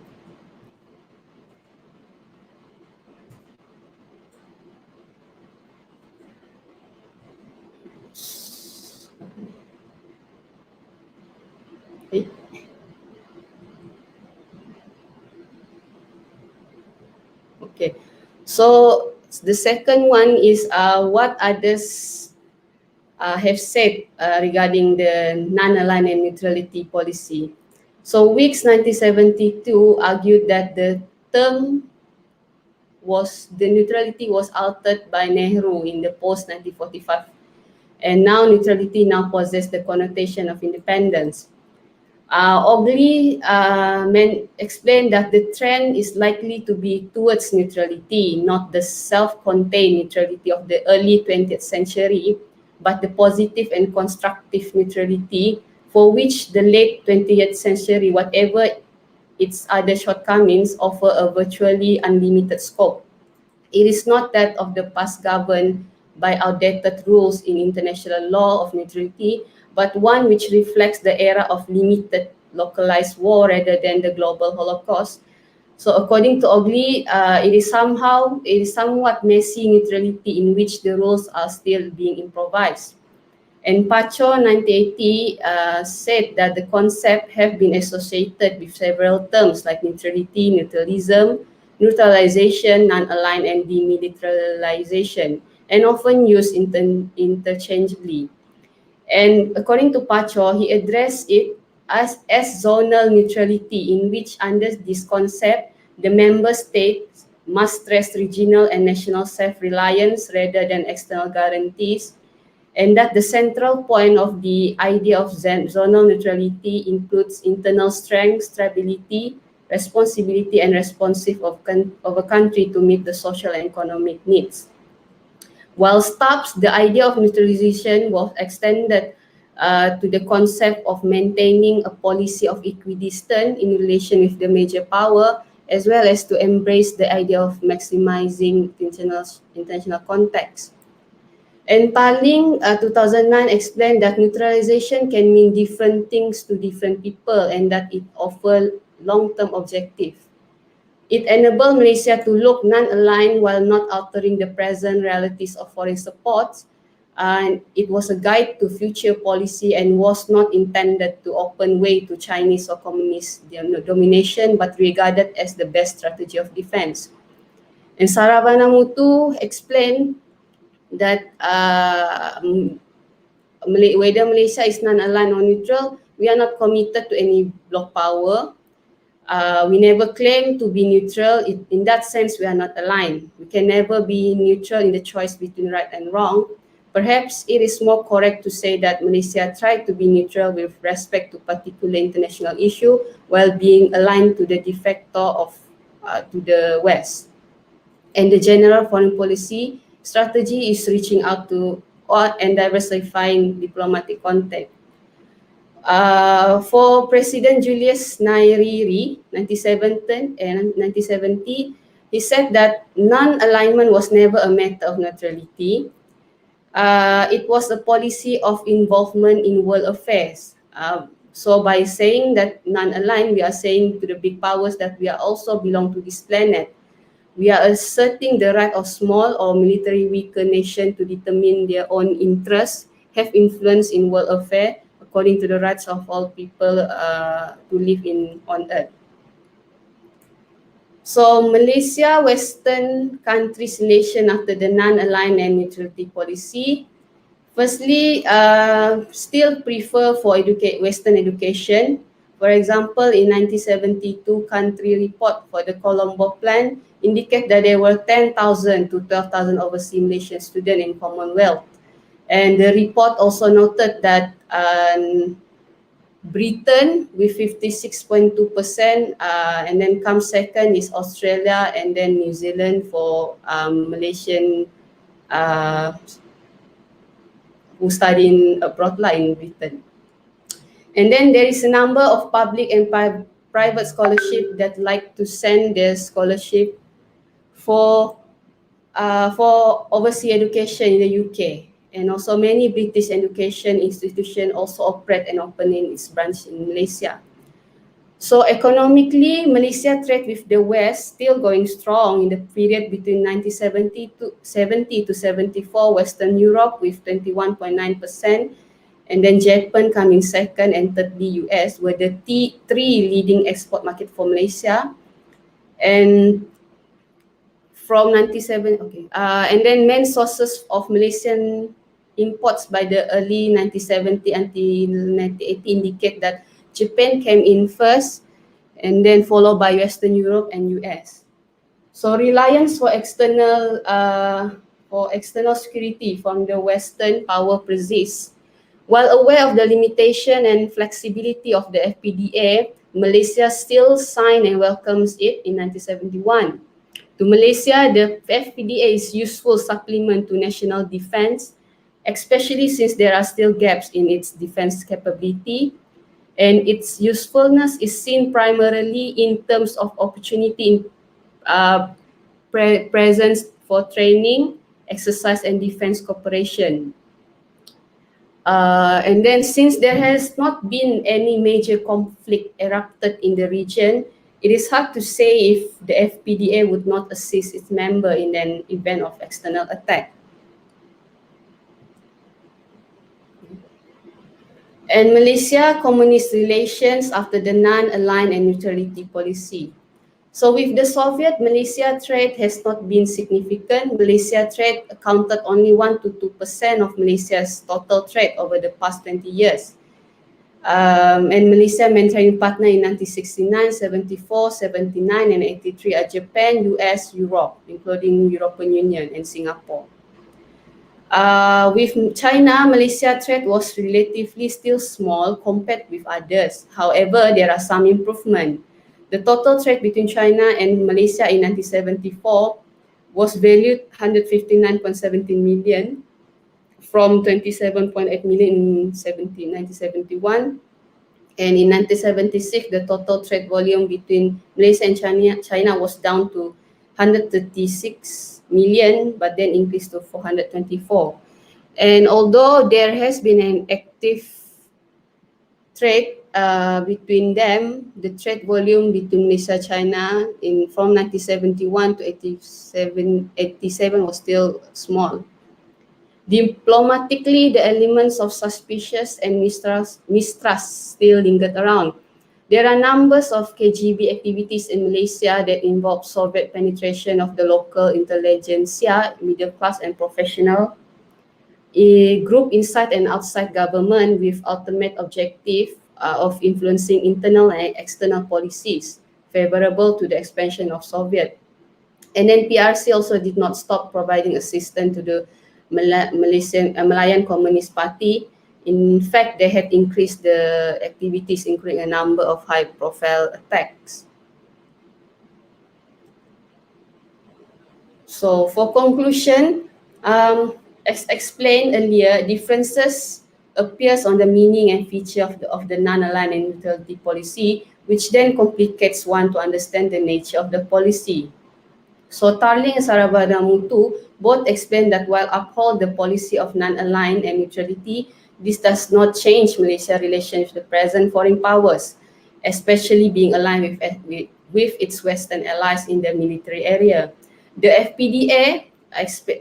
G: Okay. Okay, so the second one is what others have said regarding the non-aligned and neutrality policy. So Weeks 1972 argued that the neutrality was altered by Nehru in the post-1945, and now neutrality now possesses the connotation of independence. Ogley explained that the trend is likely to be towards neutrality, not the self-contained neutrality of the early 20th century, but the positive and constructive neutrality for which the late 20th century, whatever its other shortcomings, offer a virtually unlimited scope. It is not that of the past governed by outdated rules in international law of neutrality, but one which reflects the era of limited localized war rather than the global Holocaust. So according to Ogley, it is somewhat messy neutrality in which the rules are still being improvised. And Pacho 1980 said that the concept have been associated with several terms like neutrality, neutralism, neutralization, non-aligned, and demilitarization, and often used interchangeably. And according to Pacho, he addressed it as zonal neutrality, in which under this concept, the member states must stress regional and national self-reliance rather than external guarantees, and that the central point of the idea of zonal neutrality includes internal strength, stability, responsibility, and responsive of a country to meet the social and economic needs. While Stubbs, the idea of neutralization was extended to the concept of maintaining a policy of equidistant in relation with the major power, as well as to embrace the idea of maximizing international context. And Parling 2009 explained that neutralization can mean different things to different people and that it offers long-term objective. It enabled Malaysia to look non-aligned while not altering the present realities of foreign supports, and it was a guide to future policy and was not intended to open way to Chinese or communist domination, but regarded as the best strategy of defense. And Saravana Muthu explained that whether Malaysia is non-aligned or neutral, we are not committed to any bloc power. We never claim to be neutral. In that sense, we are not aligned. We can never be neutral in the choice between right and wrong. Perhaps it is more correct to say that Malaysia tried to be neutral with respect to particular international issue while being aligned to the de facto to the West. And the general foreign policy strategy is reaching out to and diversifying diplomatic contact. For President Julius Nyerere, 1970, he said that non-alignment was never a matter of neutrality. It was a policy of involvement in world affairs. So by saying that non-aligned, we are saying to the big powers that we are also belong to this planet. We are asserting the right of small or military weaker nation to determine their own interests, have influence in world affairs, according to the rights of all people to live on earth. So Malaysia, Western countries relation after the non-aligned and neutrality policy. Firstly, still prefer for Western education. For example, in 1972 country report for the Colombo Plan indicate that there were 10,000 to 12,000 overseas Malaysian students in Commonwealth. And the report also noted that Britain with 56.2%, and then comes second is Australia and then New Zealand for Malaysian who study abroad in Britain. And then there is a number of public and private scholarship that like to send their scholarship for overseas education in the UK. And also many British education institutions also operate and opening its branch in Malaysia. So economically, Malaysia trade with the West still going strong in the period between 1970 to 74, Western Europe with 21.9%, and then Japan coming second, and thirdly US were the three leading export market for Malaysia. And from 97, and then main sources of Malaysian imports by the early 1970 until 1980 indicate that Japan came in first, and then followed by Western Europe and US. So reliance for external security from the Western power persists. While aware of the limitation and flexibility of the FPDA, Malaysia still signed and welcomes it in 1971. To Malaysia, the FPDA is useful supplement to national defense, especially since there are still gaps in its defense capability, and its usefulness is seen primarily in terms of opportunity in presence for training, exercise, and defense cooperation. And then since there has not been any major conflict erupted in the region, it is hard to say if the FPDA would not assist its member in an event of external attack. And Malaysia communist relations after the non-aligned and neutrality policy. So with the Soviet, Malaysia trade has not been significant. Malaysia trade accounted only 1 to 2% of Malaysia's total trade over the past 20 years. And Malaysia main trading partner in 1969, 74, 79, and 83 are Japan, US, Europe, including European Union and Singapore. With China, Malaysia trade was relatively still small compared with others. However, there are some improvement. The total trade between China and Malaysia in 1974 was valued 159.17 million. from 27.8 million in 1971. And in 1976, the total trade volume between Malaysia and China was down to 136 million, but then increased to 424. And although there has been an active trade between them, the trade volume between Malaysia and China from 1971 to 87 was still small. Diplomatically, the elements of suspicious and mistrust still lingered around. There are numbers of KGB activities in Malaysia that involve Soviet penetration of the local intelligentsia, middle class and professional, a group inside and outside government with ultimate objective of influencing internal and external policies favorable to the expansion of Soviet. And then PRC also did not stop providing assistance to the Malayan Communist Party. In fact, they had increased the activities, including a number of high-profile attacks. So for conclusion, as explained earlier, differences appears on the meaning and feature of the non-aligned and neutrality policy, which then complicates one to understand the nature of the policy. So Tarling and Sarabada Mutu both explain that while uphold the policy of non-aligned and neutrality, this does not change Malaysia's relations with the present foreign powers, especially being aligned with its Western allies in the military area. The FPDA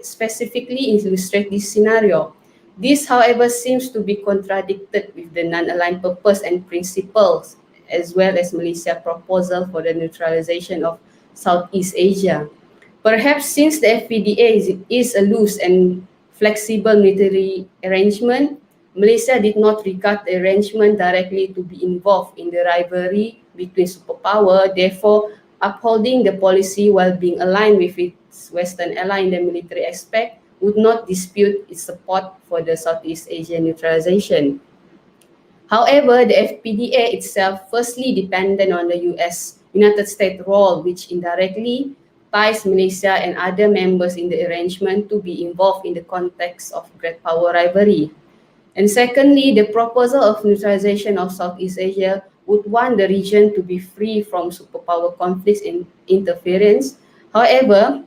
G: specifically illustrates this scenario. This, however, seems to be contradicted with the non-aligned purpose and principles, as well as Malaysia's proposal for the neutralization of Southeast Asia. Perhaps since the FPDA is a loose and flexible military arrangement, Malaysia did not regard the arrangement directly to be involved in the rivalry between superpower. Therefore, upholding the policy while being aligned with its Western ally in the military aspect would not dispute its support for the Southeast Asian neutralization. However, the FPDA itself firstly depended on the United States role, which indirectly ties Malaysia and other members in the arrangement to be involved in the context of great power rivalry. And secondly, the proposal of neutralization of Southeast Asia would want the region to be free from superpower conflicts and interference. However,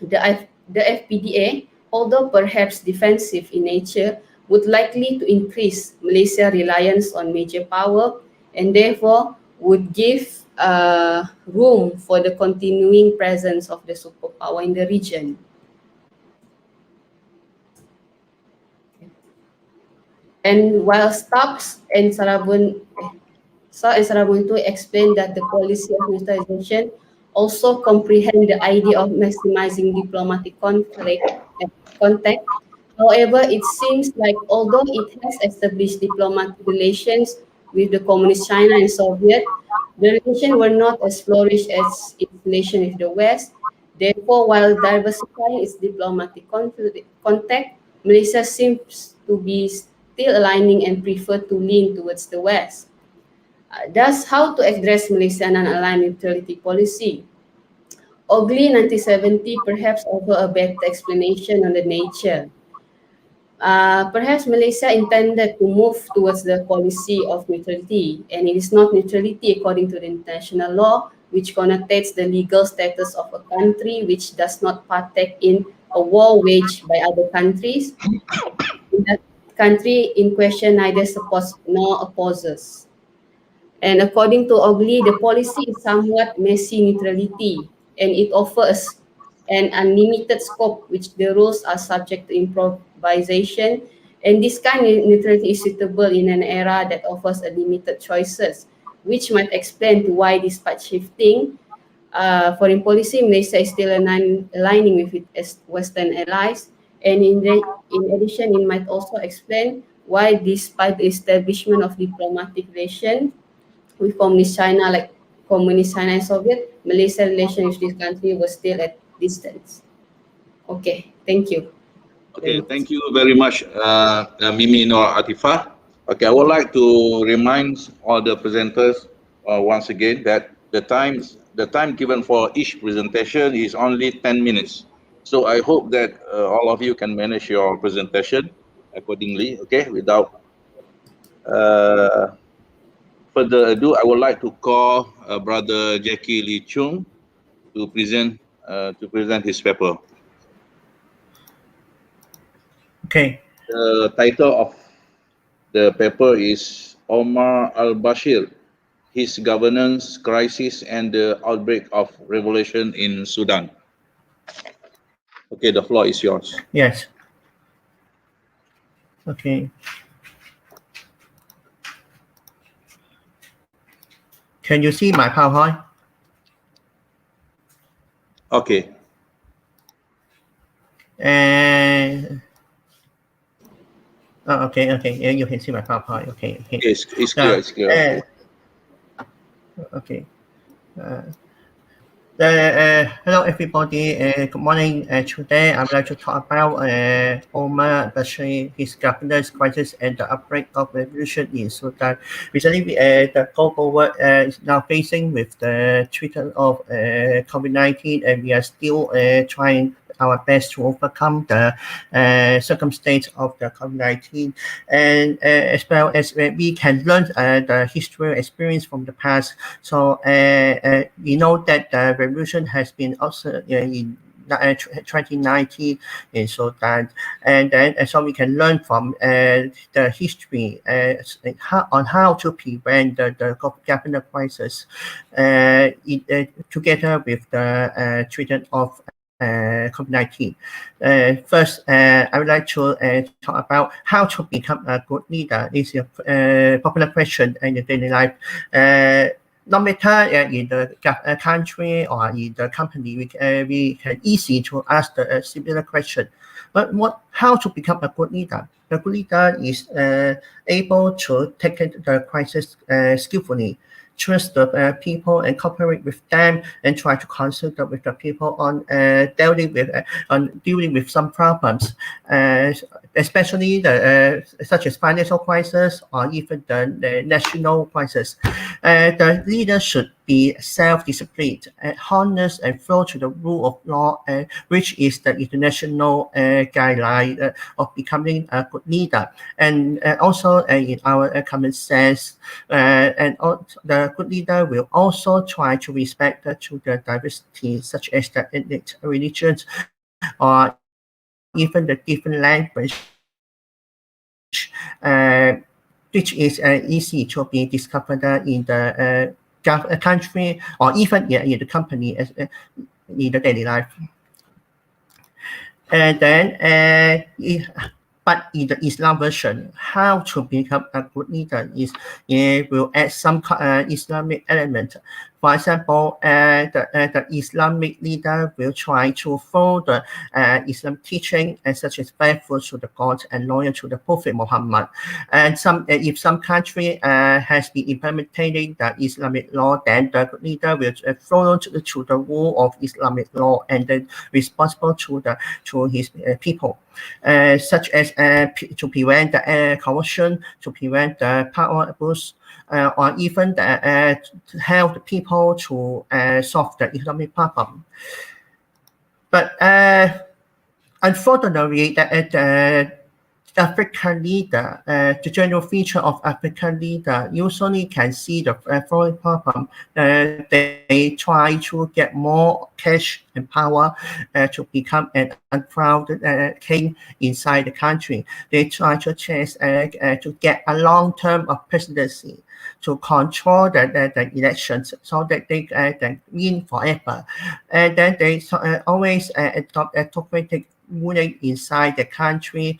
G: the FPDA, although perhaps defensive in nature, would likely to increase Malaysia's reliance on major power and therefore would give room for the continuing presence of the superpower in the region. And while Stubbs and Sarabuntu explained that the policy of neutralization also comprehend the idea of maximizing diplomatic contact. However, it seems like although it has established diplomatic relations with the Communist China and Soviet, the relations were not as flourished as its relation with the West. Therefore, while diversifying its diplomatic contact, Malaysia seems to be still aligning and prefer to lean towards the West. Thus, how to address Malaysia's non-aligned neutrality policy? Ogley 1970 perhaps offer a better explanation on the nature. Perhaps Malaysia intended to move towards the policy of neutrality, and it is not neutrality according to the international law, which connotates the legal status of a country which does not partake in a war waged by other countries. That country in question neither supports nor opposes. And according to Ogley, the policy is somewhat messy neutrality, and it offers an unlimited scope, which the rules are subject to improvisation. And this kind of neutrality is suitable in an era that offers a limited choices, which might explain to why, despite shifting foreign policy, Malaysia is still aligning with its Western allies. And in addition, it might also explain why, despite the establishment of diplomatic relations with Communist China, like Communist China and Soviet, Malaysia's relations with this country was still at distance. Okay, thank you.
F: Okay, thank you very much, Mimi Nor Atifah. Okay, I would like to remind all the presenters once again that the time given for each presentation is only 10 minutes. So I hope that all of you can manage your presentation. accordingly. Okay, without further ado, I would like to call Brother Jackie Lee Chung to present his paper.
E: Okay.
F: The title of the paper is Omar al-Bashir, His Governance Crisis and the Outbreak of Revolution in Sudan. Okay, the floor is yours.
E: Yes. Okay. Can you see my PowerPoint?
F: Okay.
E: And okay. Yeah, you can see my PowerPoint. Okay.
F: It's clear. It's clear.
E: Okay. Hello, everybody. Good morning. Today, I would like to talk about Omar al-Bashir, his governance crisis, and the outbreak of revolution in Sudan. Recently, the global world is now facing with the threat of COVID-19, and we are still trying our best to overcome the circumstance of the COVID-19, and as well as we can learn the history experience from the past. So we know that the revolution has been also in 2019 in Sudan, and then so we can learn from the history on how to prevent the government crisis together with the treatment of COVID-19. First, I would like to talk about how to become a good leader. This is a popular question in the daily life. No matter in the country or in the company, we can easy to ask the similar question. But how to become a good leader? A good leader is able to take the crisis skillfully, trust the people and cooperate with them, and try to consult with the people on dealing with some problems, especially such as financial crisis or even the national crisis. The leader should be self-disciplined, honest, and follow to the rule of law, which is the international guideline of becoming a good leader. And also in our common sense, and the good leader will also try to respect to the diversity, such as the ethnic, religions, or even the different language, which is easy to be discovered in the country or even in the company as in the daily life. And then, but in the Islam version, how to become a good leader is will add some Islamic element. For example, the Islamic leader will try to follow the Islam teaching, such as faithful to the God and loyal to the Prophet Mohammad. And if some country has been implementing the Islamic law, then the leader will follow to the rule of Islamic law and then responsible to his people. Such as to prevent the corruption, to prevent the power abuse, or even to help the people to solve the economic problem. But unfortunately, the African leader, the general feature of African leader usually can see the foreign problem. They try to get more cash and power to become an uncrowned king inside the country. They try to chase to get a long term of presidency, to control the elections so that they can win forever. And then they always adopt autocratic ruling inside the country,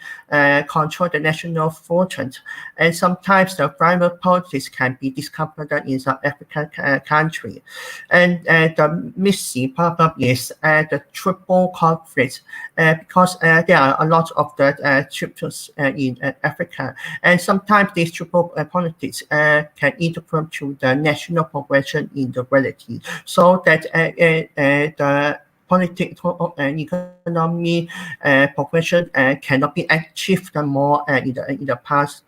E: control the national fortune, and sometimes the private politics can be discovered in South African country. And the missing problem is the triple conflict, because there are a lot of the tribes in Africa, and sometimes these triple politics can interfere to the national progression in the reality, so that the political and economy progression cannot be achieved more in the past,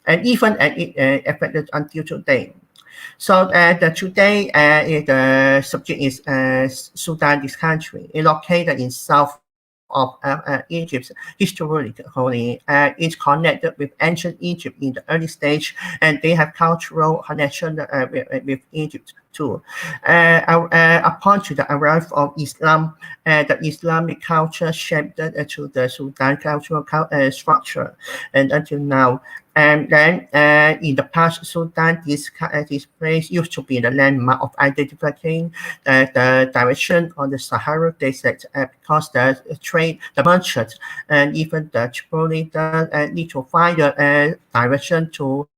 E: and even it affected until today. So today the subject is Sudan, this country, located in South of Egypt historically is connected with ancient Egypt in the early stage, and they have cultural connection with Egypt too. Upon the arrival of Islam, the Islamic culture shaped to the Sudan cultural structure, and until now. And then in the past, Sudan, this place used to be the landmark of identifying the direction on the Sahara Desert because the trade, the merchants, and even the Tripolitan need to find a direction to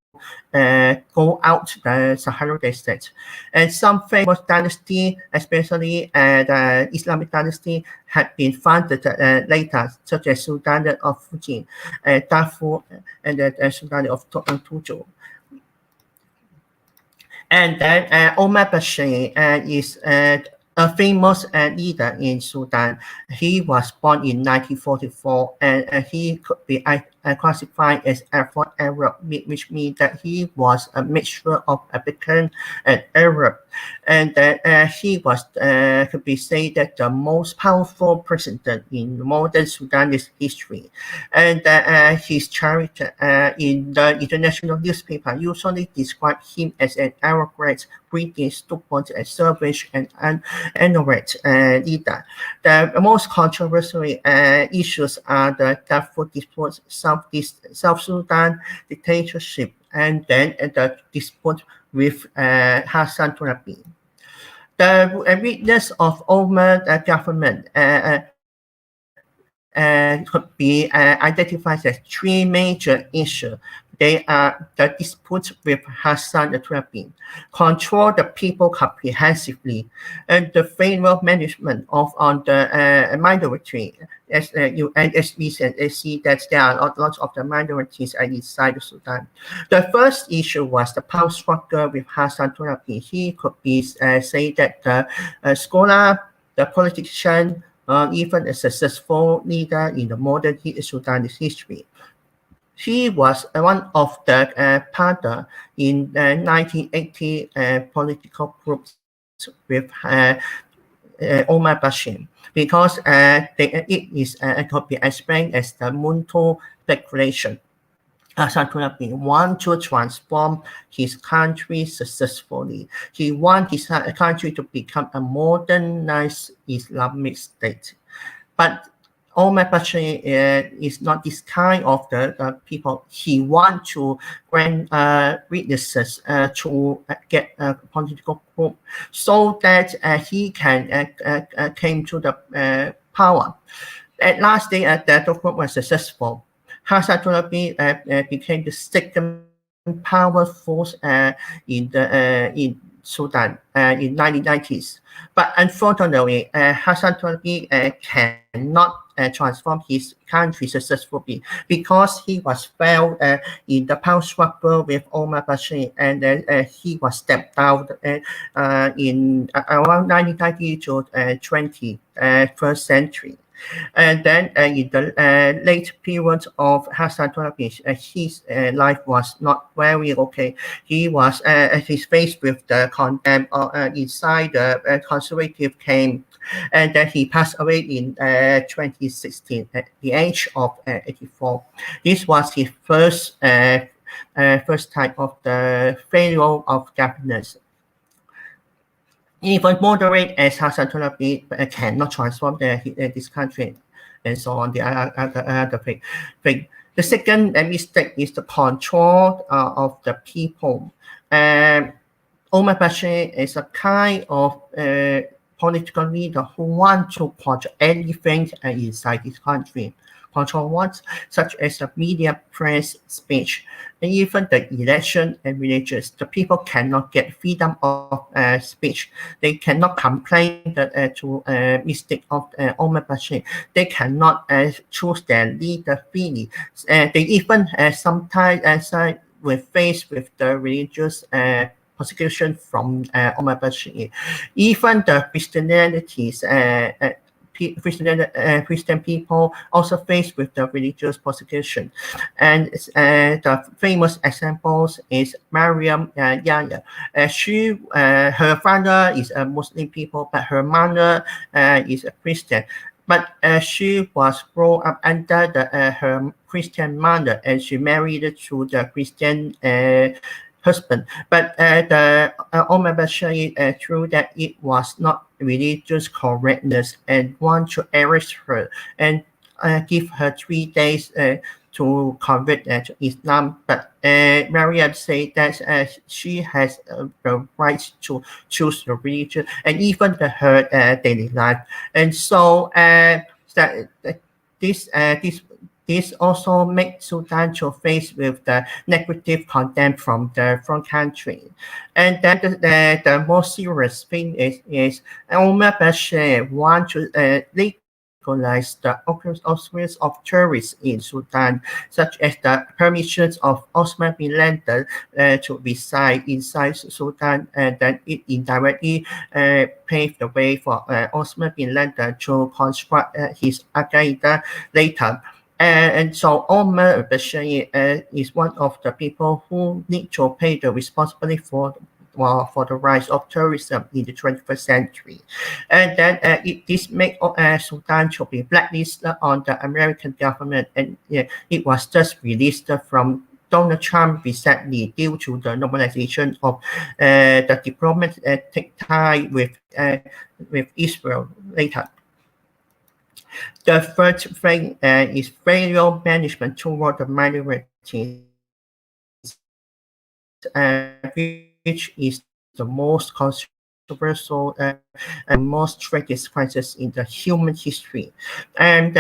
E: go out the Sahara Desert. And some famous dynasty, especially the Islamic dynasty, had been founded later, such as Sultanate of Fuji, Darfur, and the Sultanate of Tuju. And then Omar Bashir is a famous leader in Sudan. He was born in 1944, and he could be classified as Afro Arab, which means that he was a mixture of African and Arab. And he was, could be said that the most powerful president in modern Sudanese history. And his character in the international newspaper usually describe him as an arrogant, British, stupid, and selfish, and ignorant leader. The most controversial issues are the Darfur dispute, South Sudan dictatorship, and then the dispute with Hassan Turabi. The weakness of Omar government could be identified as three major issues. They are the dispute with Hassan Turabi, control the people comprehensively, and the failure management of on the minority. As we see that there are lots of the minorities inside Sudan. The first issue was the power struggle with Hassan Turabi. He could be say that the scholar, the politician, even a successful leader in the modern Sudanese history. He was one of the partner in 1980 political groups with Omar Bashir, because it is could be explained as the Muntu Declaration. Hassan Turabi want to transform his country successfully. He wants his country to become a modernized Islamic state. But Omar Bashir is not this kind of the people. He wants to grant witnesses to get a political group so that he can came to the power. At last, the group was successful. Hassan Turabi became the second power force in Sudan in 1990s. But unfortunately, Hassan Turabi cannot transform his country successfully because he was failed in the power struggle with Omar Bashir, and he was stepped down in around 1990 to 21st century. And then in the late period of Hassan Turabi, his life was not very okay. He was he's faced with the condemn inside the conservative camp, and then he passed away in 2016 at the age of 84. This was his first type of the failure of governance. Even moderate as Hassan Turabi cannot transform this country, and so on. The other thing. The second mistake is the control of the people. Omar Bashir is a kind of political leader who wants to control anything inside this country. Control what? Such as the media, press, speech, and even the election and religions. The people cannot get freedom of speech. They cannot complain to mistake of Omar Bashir. They cannot choose their leader freely. They even sometimes will face with the religious persecution from Omar Bashir. Even the Christianities. Christian people also faced with the religious persecution, and the famous examples is Mariam Yahya. Her father is a Muslim people, but her mother is a Christian. but she was brought up under her Christian mother, and she married to the Christian husband. But Omar Bashir threw that it was not religious correctness and want to arrest her and give her 3 days to convert to Islam. But Maryam said that she has the right to choose the religion and even her daily life. And so this also makes Sudan to face with the negative content from the front country. And then the most serious thing is Omar Bashir want to legalize the operations of tourists in Sudan, such as the permissions of Osman bin Laden to reside inside Sudan, and then it indirectly paved the way for Osman bin Laden to construct his Al-Qaeda later. And so Omar Bashir is one of the people who need to pay the responsibility for the rise of terrorism in the 21st century. And then this made Sudan to be blacklisted on the American government, and it was just released from Donald Trump recently due to the normalization of the diplomatic tie with Israel later. The third thing is failure management toward the minorities, which is the most controversial and most tragic crisis in the human history. And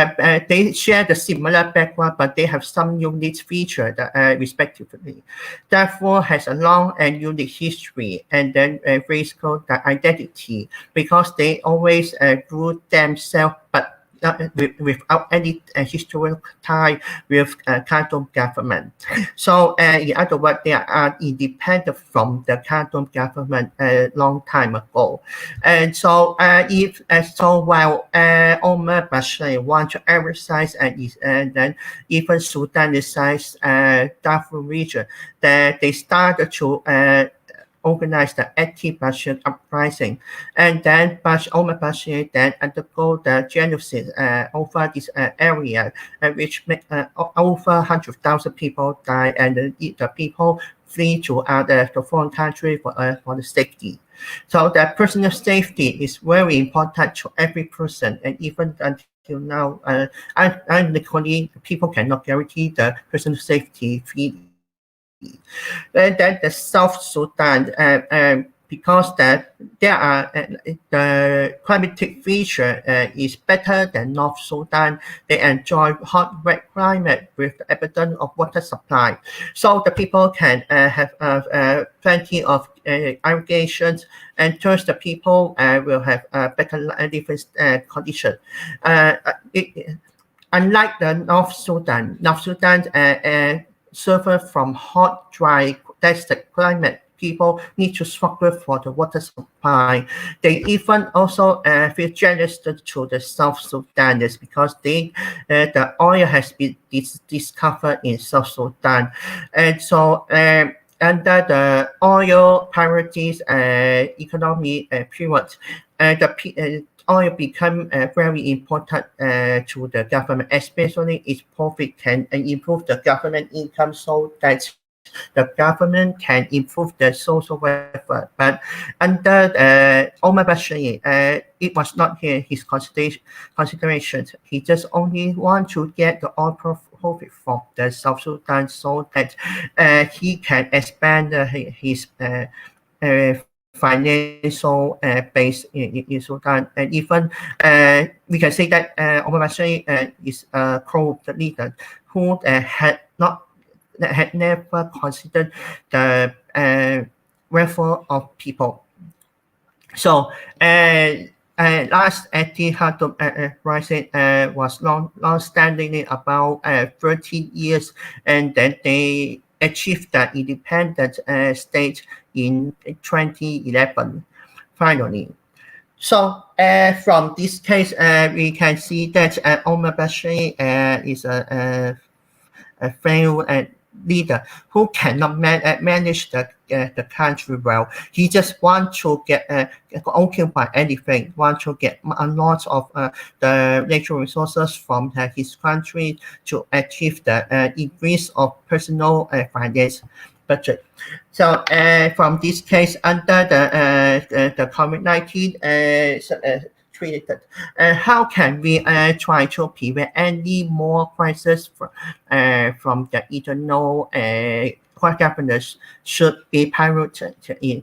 E: they share the similar background, but they have some unique features respectively. Darfur has a long and unique history, and then racial identity, because they always grew themselves, but without any historical tie with Khartoum government. So in other words, they are independent from the Khartoum government a long time ago. And so while Omar Bashir want to emphasize and then even Sudanicize Darfur region, that they started to organized the anti-Bashir uprising, and then Omar Bashir then undergo the genocide over this area, which make over 100,000 people die, and the people flee to the foreign country for the safety. So the personal safety is very important to every person, and even until now, literally people cannot guarantee the personal safety freely. And then the South Sudan, because that there are the climatic feature is better than North Sudan. They enjoy hot, wet climate with the abundance of water supply, so the people can have plenty of irrigations, and thus the people will have better living condition. Unlike the North Sudan suffer from hot, dry, desert climate. People need to struggle for the water supply. They even also feel jealous to the South Sudanese, because the oil has been discovered in South Sudan, and so under the oil priorities economy period, the oil become very important to the government, especially its profit can improve the government income, so that the government can improve the social welfare. But under Omar Bashir, it was not his consideration. He just only want to get the oil profit from the South Sudan, so that he can expand his financial base in Sudan. And even we can say that Omar Bashir is a corrupt leader who had never considered the welfare of people. So last anti-Khartoum rising was long-standing, about 30 years, and then they achieved the independent state in 2011, finally. So from this case, we can see that Omar Bashir is a failed leader who cannot manage the country well. He just wants to get occupy anything, want to get a lot of the natural resources from his country to achieve the increase of personal finance budget. So from this case, under the COVID-19 treated, how can we try to prevent any more crisis from the internal governance should be prioritized in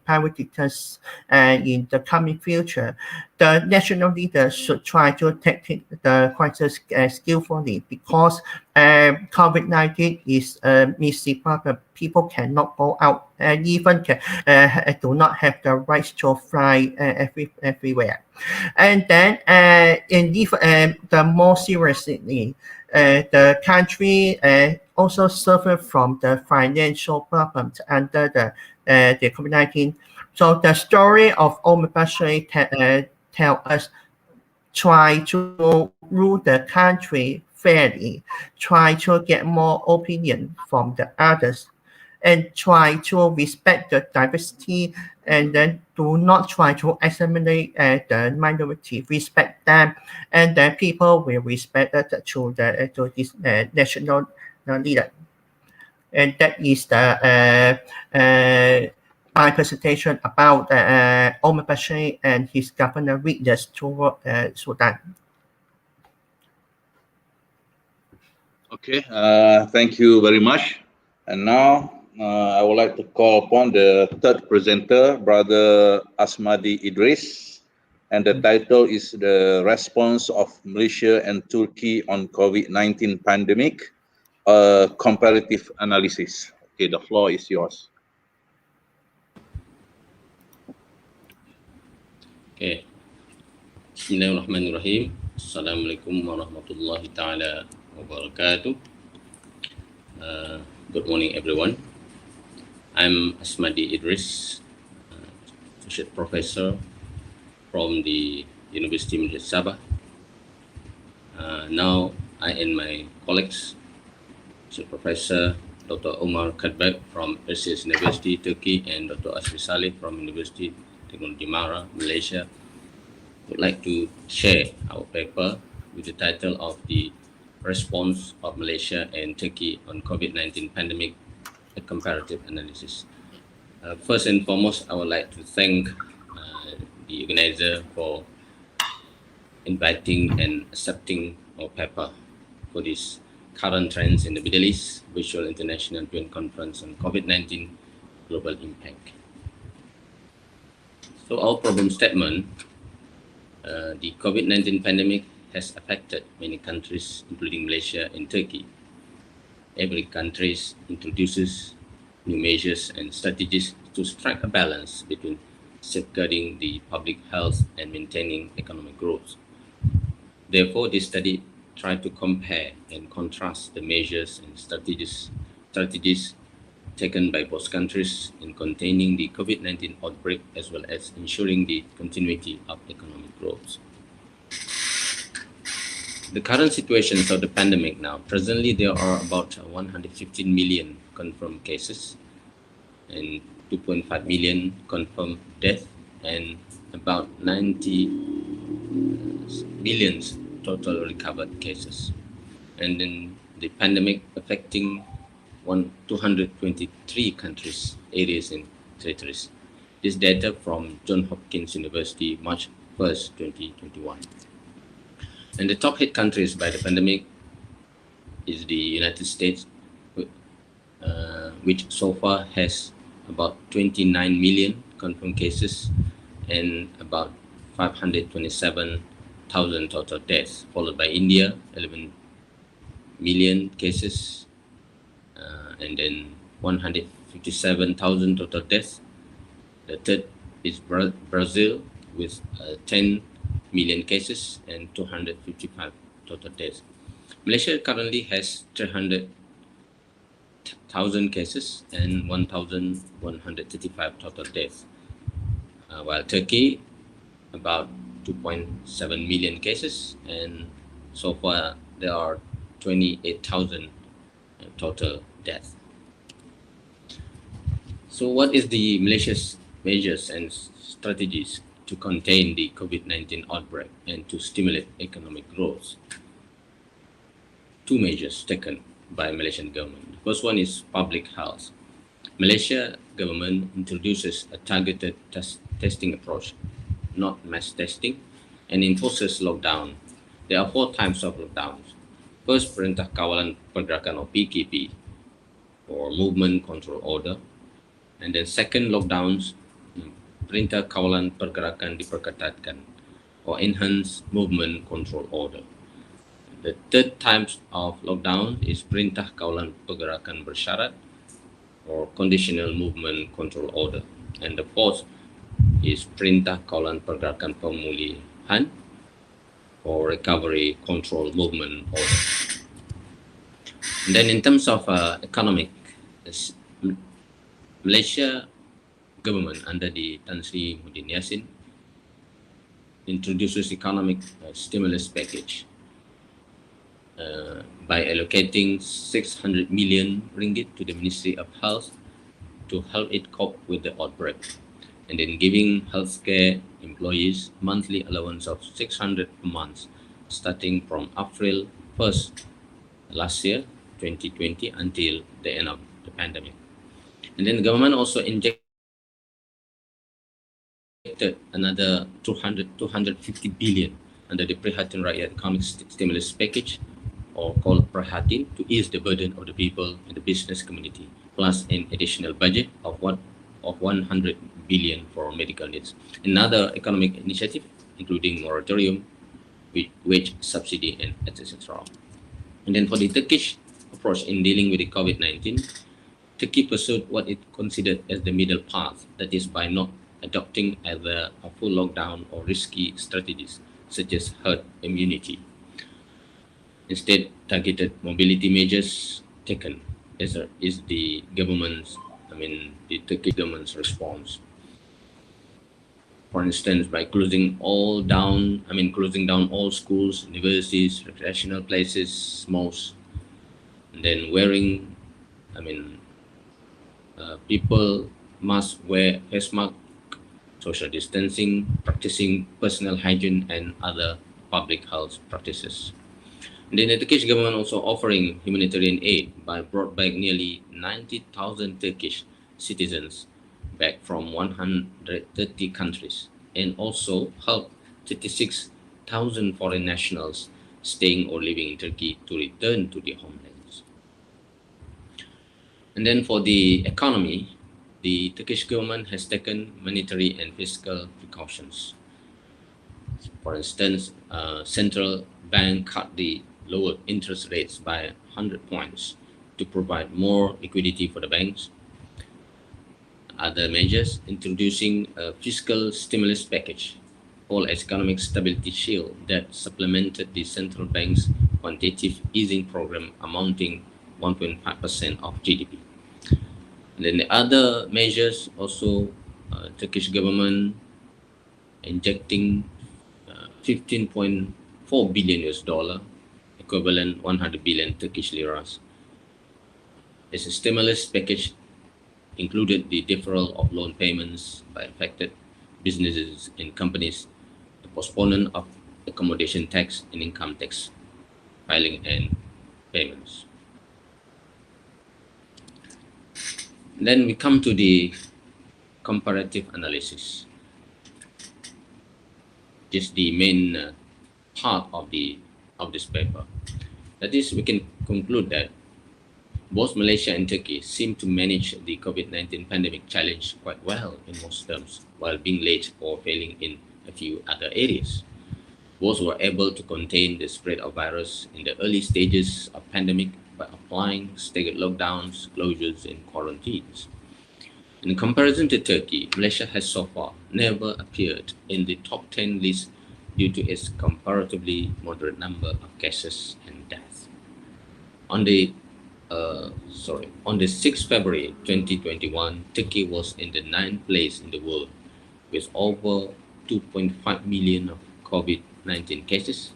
E: the coming future? The national leaders should try to take the crisis skillfully, because COVID-19 is a messy problem. People cannot go out and even do not have the right to fly everywhere. And then the more seriously, the country also suffered from the financial problems under the COVID-19. So the story of Omar Bashir tell us, try to rule the country fairly, try to get more opinion from the others, and try to respect the diversity, and then do not try to assimilate the minority, respect them, and then people will respect to this national leader. And that is the my presentation about Omar Bashir and his governor witness toward Sudan.
F: Okay, thank you very much. And now I would like to call upon the third presenter, Brother Asmadi Idris. And the title is The Response of Malaysia and Turkey on COVID-19 Pandemic, a Comparative Analysis. Okay, the floor is yours.
H: Okay. Bismillahirrahmanirrahim. Assalamualaikum warahmatullahi ta'ala wabarakatuh. Good morning, everyone. I'm Asmadi Idris, Associate Professor from the University of Sabah. Now I and my colleagues, Associate Professor Dr. Omar Kadbek from Perseus University, Turkey, and Dr. Asri Saleh from University Technology Mara, Malaysia, would like to share our paper with the title of The Response of Malaysia and Turkey on COVID-19 Pandemic, a Comparative Analysis. First and foremost, I would like to thank the organizer for inviting and accepting our paper for this current trends in the Middle East, Virtual International Joint Conference on COVID-19 Global Impact. So our problem statement, the COVID-19 pandemic has affected many countries, including Malaysia and Turkey. Every country introduces new measures and strategies to strike a balance between safeguarding the public health and maintaining economic growth. Therefore, this study tried to compare and contrast the measures and strategies taken by both countries in containing the COVID-19 outbreak, as well as ensuring the continuity of economic growth. The current situation of the pandemic now, presently there are about 115 million confirmed cases and 2.5 million confirmed deaths, and about 90 million total recovered cases. And then the pandemic affecting 223 countries, areas, and territories. This data from Johns Hopkins University, March 1st, 2021. And the top hit countries by the pandemic is the United States, which so far has about 29 million confirmed cases and about 527,000 total deaths, followed by India, 11 million cases, and then 157,000 total deaths. The third is Brazil with 10 million cases and 255 total deaths. Malaysia currently has 300,000 cases and 1,135 total deaths, while Turkey about 2.7 million cases, and so far there are 28,000 total deaths. So what is the Malaysia's measures and strategies to contain the COVID-19 outbreak and to stimulate economic growth? Two measures taken by Malaysian government. The first one is public health. Malaysia government introduces a targeted testing approach, not mass testing, and enforces lockdown. There are 4 types of lockdowns. First, Perintah Kawalan Pergerakan or PKP, or Movement Control Order. And then second lockdowns, Perintah Kawalan Pergerakan Diperketatkan, or Enhanced Movement Control Order. The third type of lockdown is Perintah Kawalan Pergerakan Bersyarat, or Conditional Movement Control Order. And the fourth is Perintah Kawalan Pergerakan Pemulihan, or Recovery Control Movement Order. And then in terms of economic, Malaysia government under the Tan Sri Muhyiddin Yassin introduces economic stimulus package by allocating 600 million ringgit to the Ministry of Health to help it cope with the outbreak, and then giving healthcare employees monthly allowance of 600 per month starting from April 1st last year, 2020, until the end of the pandemic. And then the government also injected another 250 billion under the Prihatin Rakyat Economic Stimulus Package, or called Prihatin, to ease the burden of the people and the business community, plus an additional budget of 100 billion for medical needs. Another economic initiative, including moratorium, wage subsidy, and etc. And then for the Turkish approach in dealing with the COVID-19, Turkey pursued what it considered as the middle path, that is by not adopting either a full lockdown or risky strategies such as herd immunity. Instead, targeted mobility measures taken is the government's, the Turkish government's response. For instance, by closing down all schools, universities, recreational places, malls, and then wearing, people must wear face mask, social distancing, practicing personal hygiene, and other public health practices. And then the Turkish government also offering humanitarian aid by brought back nearly 90,000 Turkish citizens back from 130 countries, and also helped 36,000 foreign nationals staying or living in Turkey to return to their homelands. And then for the economy, the Turkish government has taken monetary and fiscal precautions. For instance, central bank cut the lowered interest rates by 100 points to provide more liquidity for the banks. Other measures, introducing a fiscal stimulus package called as Economic Stability Shield that supplemented the central bank's quantitative easing program amounting 1.5% of GDP. And then the other measures also, Turkish government injecting 15.4 billion US dollar, equivalent 100 billion Turkish liras. As a stimulus package included the deferral of loan payments by affected businesses and companies, the postponement of accommodation tax and income tax filing and payments. Then we come to the comparative analysis. Just the main part of this paper. That is, we can conclude that both Malaysia and Turkey seem to manage the COVID-19 pandemic challenge quite well in most terms, while being late or failing in a few other areas. Both were able to contain the spread of virus in the early stages of pandemic by applying staggered lockdowns, closures, and quarantines. In comparison to Turkey, Malaysia has so far never appeared in the top 10 list due to its comparatively moderate number of cases and deaths. On the 6th February 2021, Turkey was in the 9th place in the world with over 2.5 million of COVID-19 cases.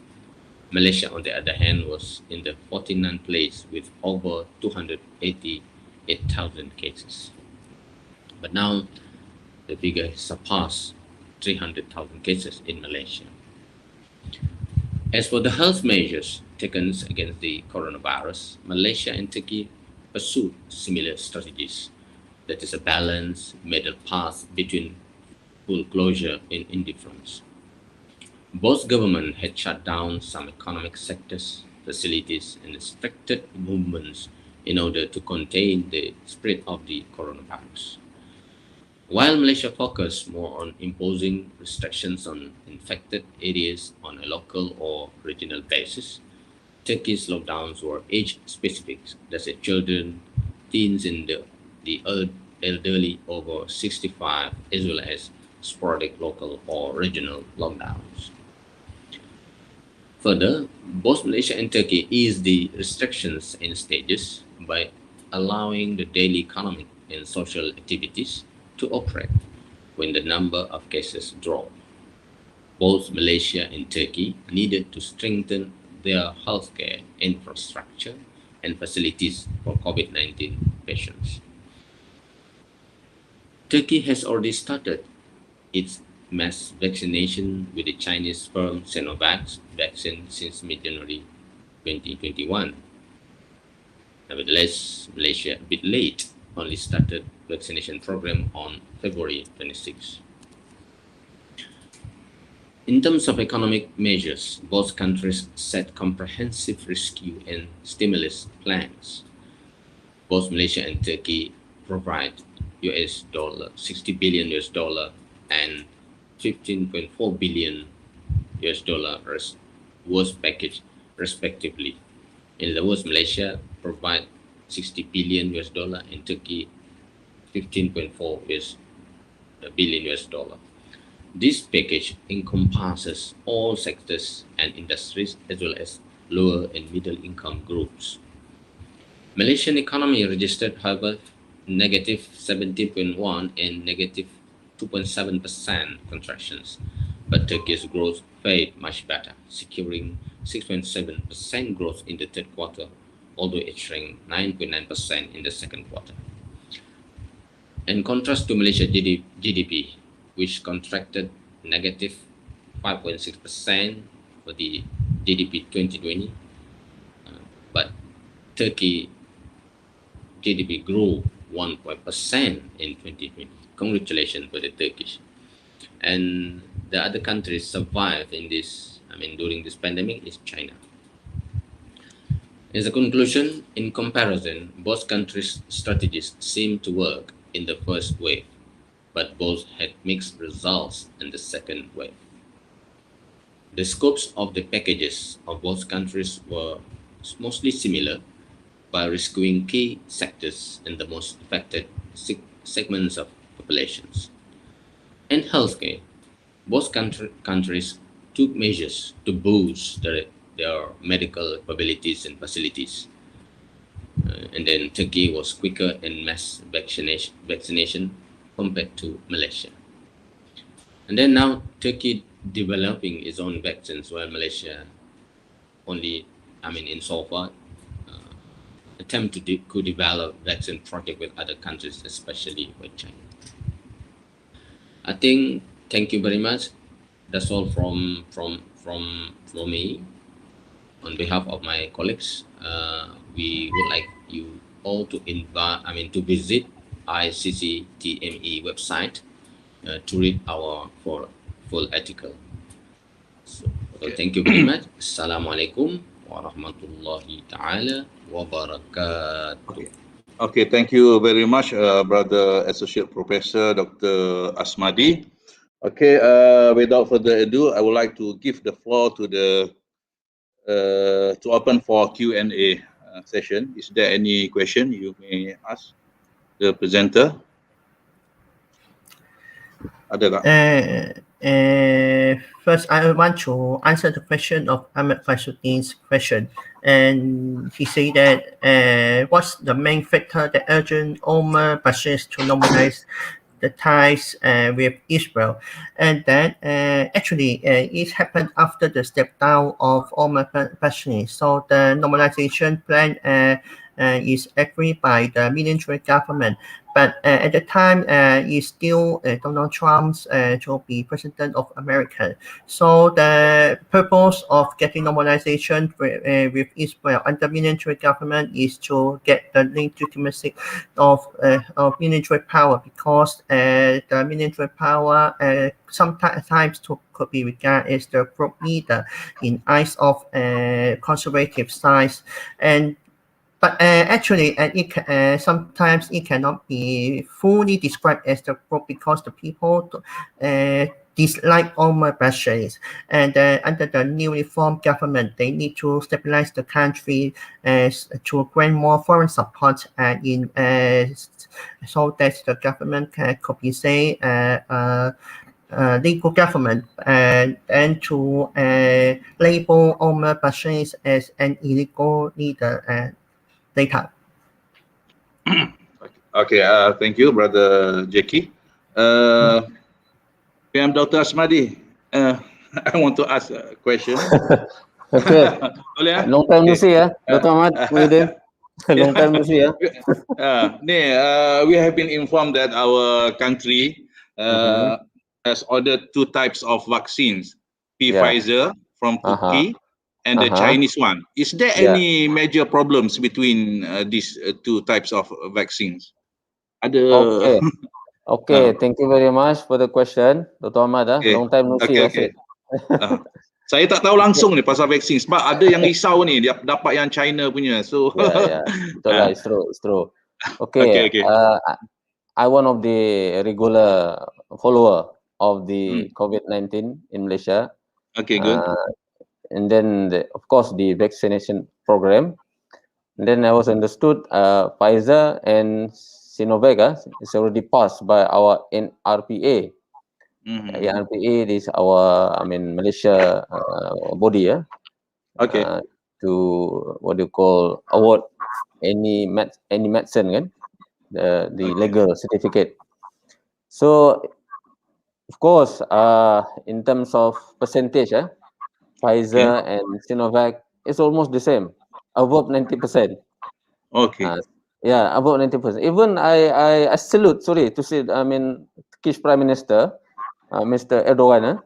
H: Malaysia, on the other hand, was in the 49th place with over 288,000 cases. But now the figure has surpassed 300,000 cases in Malaysia. As for the health measures taken against the coronavirus, Malaysia and Turkey pursued similar strategies. That is a balanced middle path between full closure and indifference. Both governments had shut down some economic sectors, facilities, and restricted movements in order to contain the spread of the coronavirus. While Malaysia focused more on imposing restrictions on infected areas on a local or regional basis, Turkey's lockdowns were age-specific, that's children, teens, and the elderly over 65, as well as sporadic local or regional lockdowns. Further, both Malaysia and Turkey eased the restrictions in stages by allowing the daily economic and social activities to operate when the number of cases dropped. Both Malaysia and Turkey needed to strengthen their healthcare infrastructure and facilities for COVID-19 patients. Turkey has already started its mass vaccination with the Chinese firm Sinovac vaccine since mid-January 2021. Nevertheless, Malaysia, a bit late, only started vaccination program on February 26. In terms of economic measures, both countries set comprehensive rescue and stimulus plans. Both Malaysia and Turkey provide $60 billion and $15.4 billion worst package respectively. In other words, Malaysia provide $60 billion and Turkey $15.4 billion. This package encompasses all sectors and industries as well as lower and middle income groups. Malaysian economy registered, however, negative 17.1 and negative 2.7% contractions, but Turkey's growth fared much better, securing 6.7% growth in the third quarter, although it shrank 9.9% in the second quarter. In contrast to Malaysia GDP, which contracted negative 5.6% for the GDP 2020, but Turkey GDP grew 1% in 2020. Congratulations for the Turkish. And the other countries survived in this, during this pandemic is China. As a conclusion, in comparison, both countries' strategies seem to work in the first wave, but both had mixed results in the second wave. The scopes of the packages of both countries were mostly similar, by rescuing key sectors in the most affected segments of populations. In healthcare, both countries took measures to boost their medical capabilities and facilities. And then Turkey was quicker in mass vaccination compared to Malaysia. And then now Turkey developing its own vaccines, while Malaysia only, in so far, attempt to develop vaccine project with other countries, especially with China. I think, thank you very much. That's all from me. On behalf of my colleagues, we would like you all to to visit ICCTME website to read our full article. So, thank you very much. Assalamualaikum warahmatullahi ta'ala wabarakatuh.
F: Okay, thank you very much, Brother Associate Professor Dr. Asmadi. Okay, without further ado, I would like to give the floor to to open for Q&A session. Is there any question you may ask the presenter? Ada tak?
E: First, I want to answer the question of Ahmad Faisudin's question. And he said that what's the main factor that urged Omar Bashir to normalize the ties with Israel? And then actually it happened after the step down of Omar Bashir. So the normalization plan is agreed by the military government. But at the time, it's still Donald Trump's to be president of America. So the purpose of getting normalization with Israel under military government is to get the legitimacy of military power, because the military power sometimes could be regarded as the group leader in eyes of conservative sides. But actually, sometimes it cannot be fully described as the group, because the people dislike Omar Bashir, and under the newly formed government, they need to stabilize the country to grant more foreign support, so that the government could be say legal government, and to label Omar Bashir as an illegal leader later.
F: Okay, thank you, Brother Jackie. PM Dr. Asmadi, I want to ask a question.
D: Okay.
F: Boleh ya?
D: Long time no see ya, Dr. Ahmad. Long time no see ya.
F: We have been informed that our country has ordered 2 types of vaccines, Pfizer from Turkey and the Chinese one. Is there any major problems between these 2 types of vaccines?
D: Okay. Okay, thank you very much for the question, Dr. Ahmad. Long time no see.
F: Okay. Saya tak tahu langsung ni pasal vaksin, sebab ada yang risau ni dia dapat yang China punya. So
D: betul lah, it's true. Okay. I one of the regular follower of the COVID-19 in Malaysia.
F: Okay, good.
D: And then of course the vaccination program. And then I was understood Pfizer and Sinovac is already passed by our NRPA. NRPA is our, Malaysia body, to what do you call, award any medicine, kan? The legal certificate. So of course, in terms of percentage, Pfizer and Sinovac is almost the same, above 90%.
F: Okay.
D: Above 90%. Even I salute, to say, Turkish Prime Minister, Mr. Erdogan,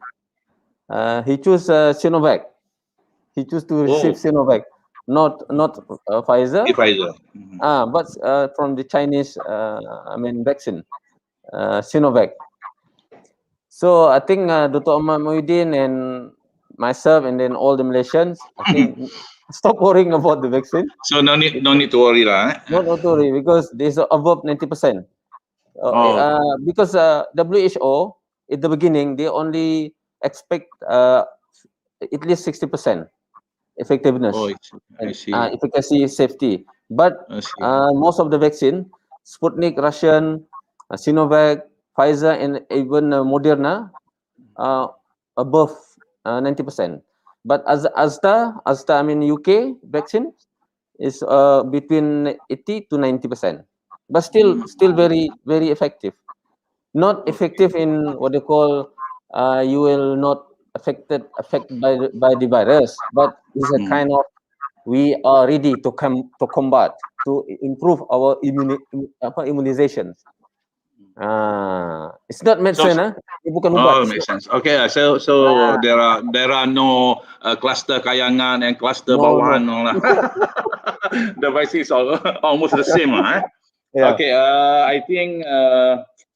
D: he chose Sinovac. He chose to receive Sinovac, not Pfizer. But from the Chinese, vaccine, Sinovac. So I think Dr. Ahmad Muhyiddin and myself, and then all the Malaysians, I think stop worrying about the vaccine.
F: So no need to worry lah.
D: Not to worry, because there's above 90%. Because WHO at the beginning they only expect at least 60% effectiveness and efficacy, safety. But most of the vaccine, Sputnik, Russian, Sinovac, Pfizer, and even Moderna, above 90%. But Astra, UK vaccine is between 80 to 90%. But still very, very effective. Not effective in what they call you will not affected by the virus, but it's a kind of we are ready to combat, to improve our immunization. It's not medicine, bukan ubat.
F: Makes sense. Okay, so there are no cluster Kayangan and cluster Bawan. No. The vaccine is almost the same. Okay, I think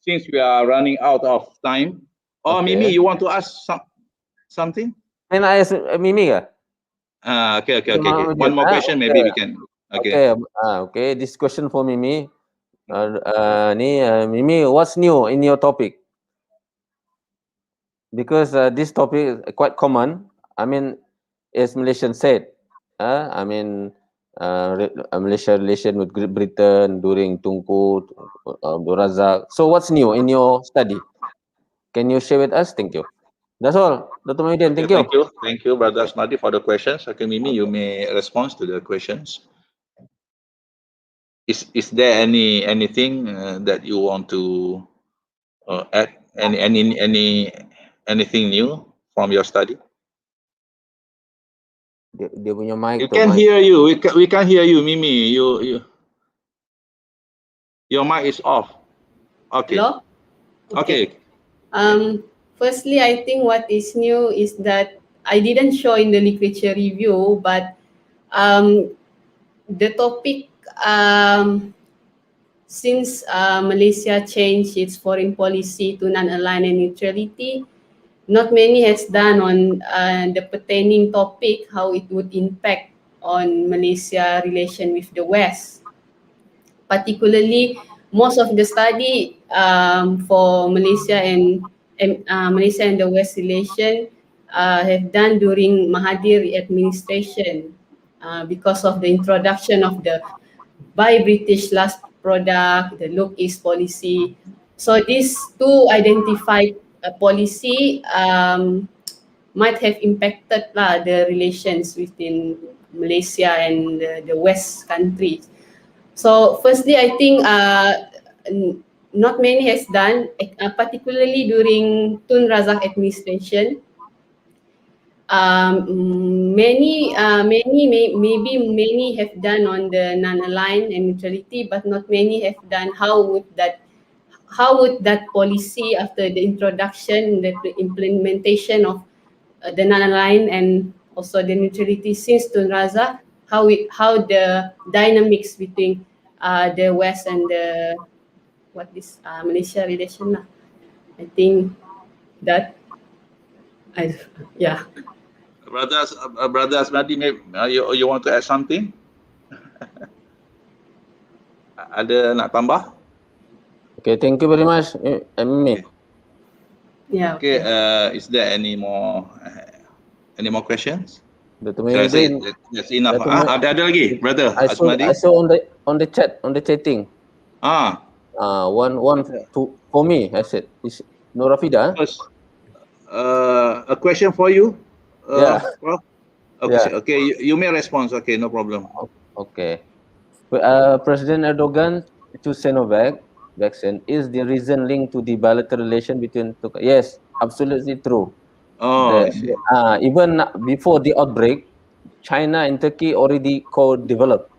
F: since we are running out of time, Mimi, you want to ask something?
D: Can I ask Mimi?
F: Okay. One more question, maybe we can.
D: Okay. This question for Mimi. Mimi, what's new in your topic? Because this topic is quite common. As Malaysian said, Malaysia relation with Great Britain during Tunku, Razak. So what's new in your study? Can you share with us? Thank you. That's all, Dr. Muhyiddin. Thank you.
F: Thank you, Brother Asmadi, for the questions. Okay, Mimi, you may respond to the questions. Is there anything that you want to add? Anything new from your study?
D: Dia punya mic
F: We
D: tu.
F: can
D: Mic.
F: hear you. We can hear you, Mimi. Your mic is off. Okay.
G: Hello?
F: Okay.
G: Firstly, I think what is new is that I didn't show in the literature review, but the topic, since Malaysia changed its foreign policy to non-aligned and neutrality, not many has done on the pertaining topic, how it would impact on Malaysia relation with the West. Particularly, most of the study for Malaysia and the West relation have done during Mahathir administration because of the introduction of the Buy British Last Product, the Look East policy. So these two identified policy might have impacted the relations within Malaysia and the West countries. So firstly, I think not many has done, particularly during Tun Razak administration. Maybe many have done on the non-aligned and neutrality, but not many have done how would that policy, after the introduction, the implementation of the non-aligned and also the neutrality since Tun Razak, how the dynamics between the West and the Malaysia relation lah. I think that yeah.
F: Brother Asmadi, you want to add something? Ada nak tambah?
D: Okay, thank you very much, Mimi.
G: Yeah.
F: Okay. Is there any more questions?
D: Dr.
F: Shall I say
D: Muhyiddin,
F: that's enough?
D: Dr.
F: Ada lagi, brother
D: I
F: Asmadi?
D: saw on the chatting. One for me. I said, is Norafida?
F: First, a question for you.
D: Yeah.
F: Prof? Okay.
D: Yeah.
F: Okay. You may respond. Okay, no problem.
D: Okay. President Erdogan to Sinovac vaccine is the reason linked to the bilateral relation between two. Yes, absolutely true.
F: I see.
D: Even before the outbreak, China and Turkey already co-developed.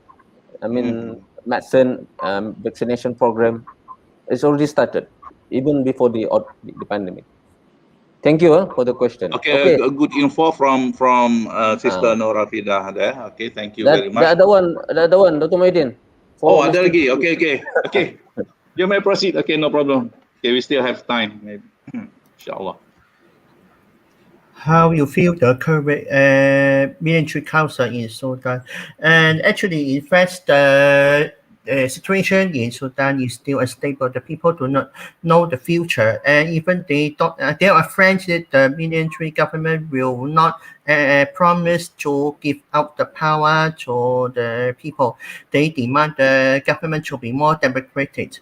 D: I mean, medicine vaccination program is already started even before the pandemic. Thank you for the question.
F: Okay. A good info from Sister Norafida there. Okay, thank you very much.
D: The other one, Dr. Muhyiddin.
F: Ada lagi. Okay. You may proceed. Okay, no problem. Okay, we still have time. Maybe. Inshallah.
E: How you feel the current military council in Sudan? And actually, in fact, the situation in Sudan is still unstable. The people do not know the future, and even they are afraid that the military government will not promise to give out the power to the people. They demand the government to be more democratic,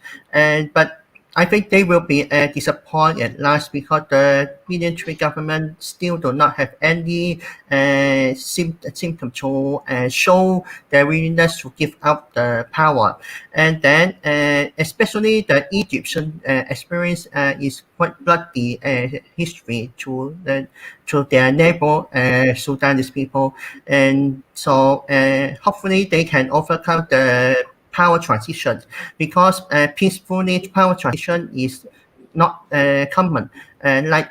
E: but I think they will be disappointed at last because the military government still do not have any symptom to show their willingness to give up the power. And then, especially the Egyptian experience is quite bloody history to their neighbor Sudanese people, and so hopefully they can overcome the power transition, because peacefully power transition is not common. Like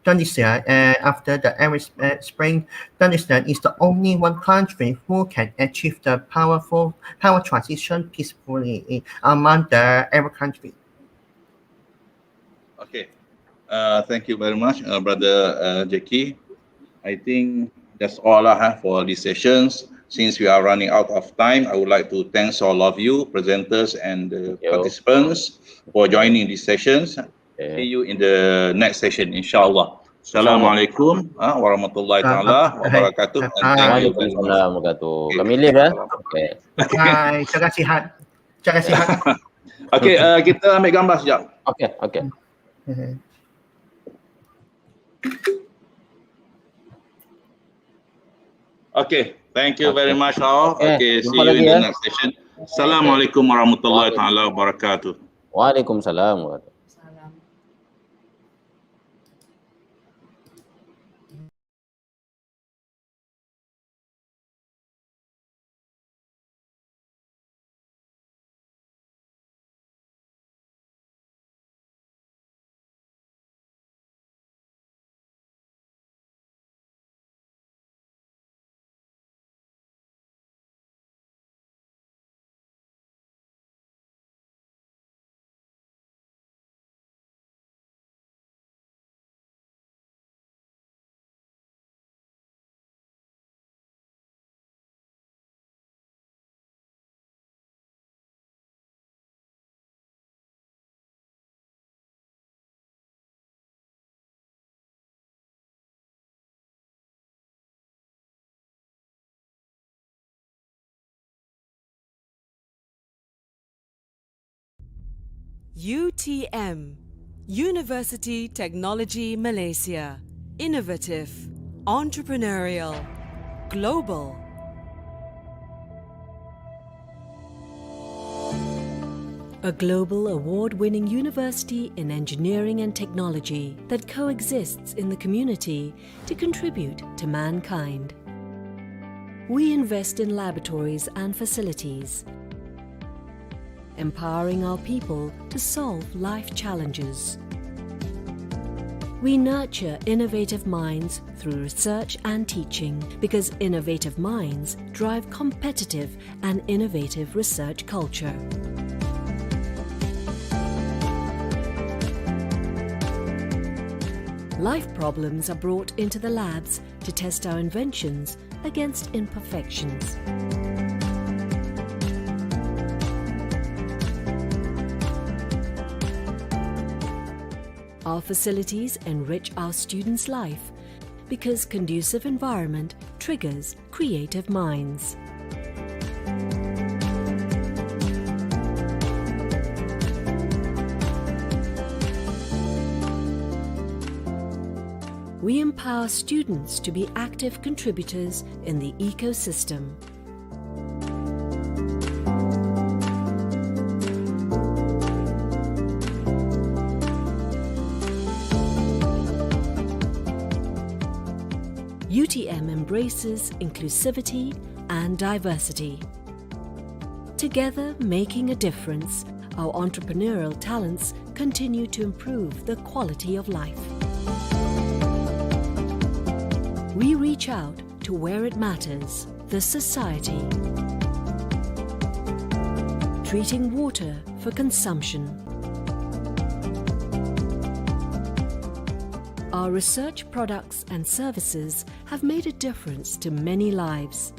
E: Tunisia, after the Arab Spring, Tunisia is the only one country who can achieve the power transition peacefully among the Arab countries.
F: Okay. Thank you very much, Brother Jackie. I think that's all I have for these sessions. Since we are running out of time, I would like to thank all of you, presenters and participants, for joining these sessions. See you in the next session, inshallah. Assalamualaikum warahmatullahi taala wabarakatuh. And thank you very much.
D: Kami live ya. Okay.
E: Bye. Jaga sihat. Jaga sihat.
F: Okay, kita ambil gambar sekejap.
D: Okay.
F: Okay, thank you very much all. Okay, see you in the next session. Assalamualaikum warahmatullahi taala wabarakatuh.
D: Waalaikumsalam.
C: UTM, University Technology Malaysia. Innovative, entrepreneurial, global. A global award-winning university in engineering and technology that coexists in the community to contribute to mankind. We invest in laboratories and facilities, empowering our people to solve life challenges. We nurture innovative minds through research and teaching because innovative minds drive competitive and innovative research culture. Life problems are brought into the labs to test our inventions against imperfections. Our facilities enrich our students' life because conducive environment triggers creative minds. We empower students to be active contributors in the ecosystem. UTM embraces inclusivity and diversity. Together, making a difference, our entrepreneurial talents continue to improve the quality of life. We reach out to where it matters, the society. Treating water for consumption. Our research products and services have made a difference to many lives.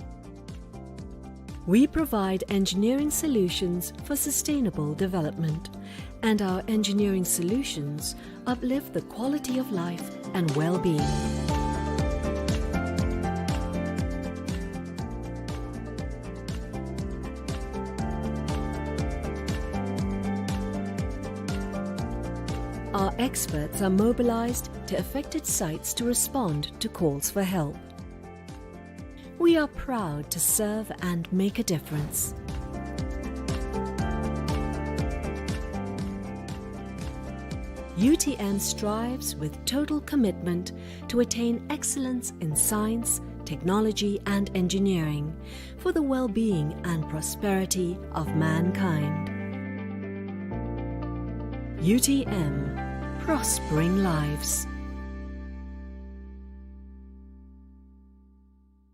C: We provide engineering solutions for sustainable development, and our engineering solutions uplift the quality of life and well-being. Our experts are mobilized to affected sites to respond to calls for help. We are proud to serve and make a difference. UTM strives with total commitment to attain excellence in science, technology and engineering for the well-being and prosperity of mankind. UTM, prospering lives.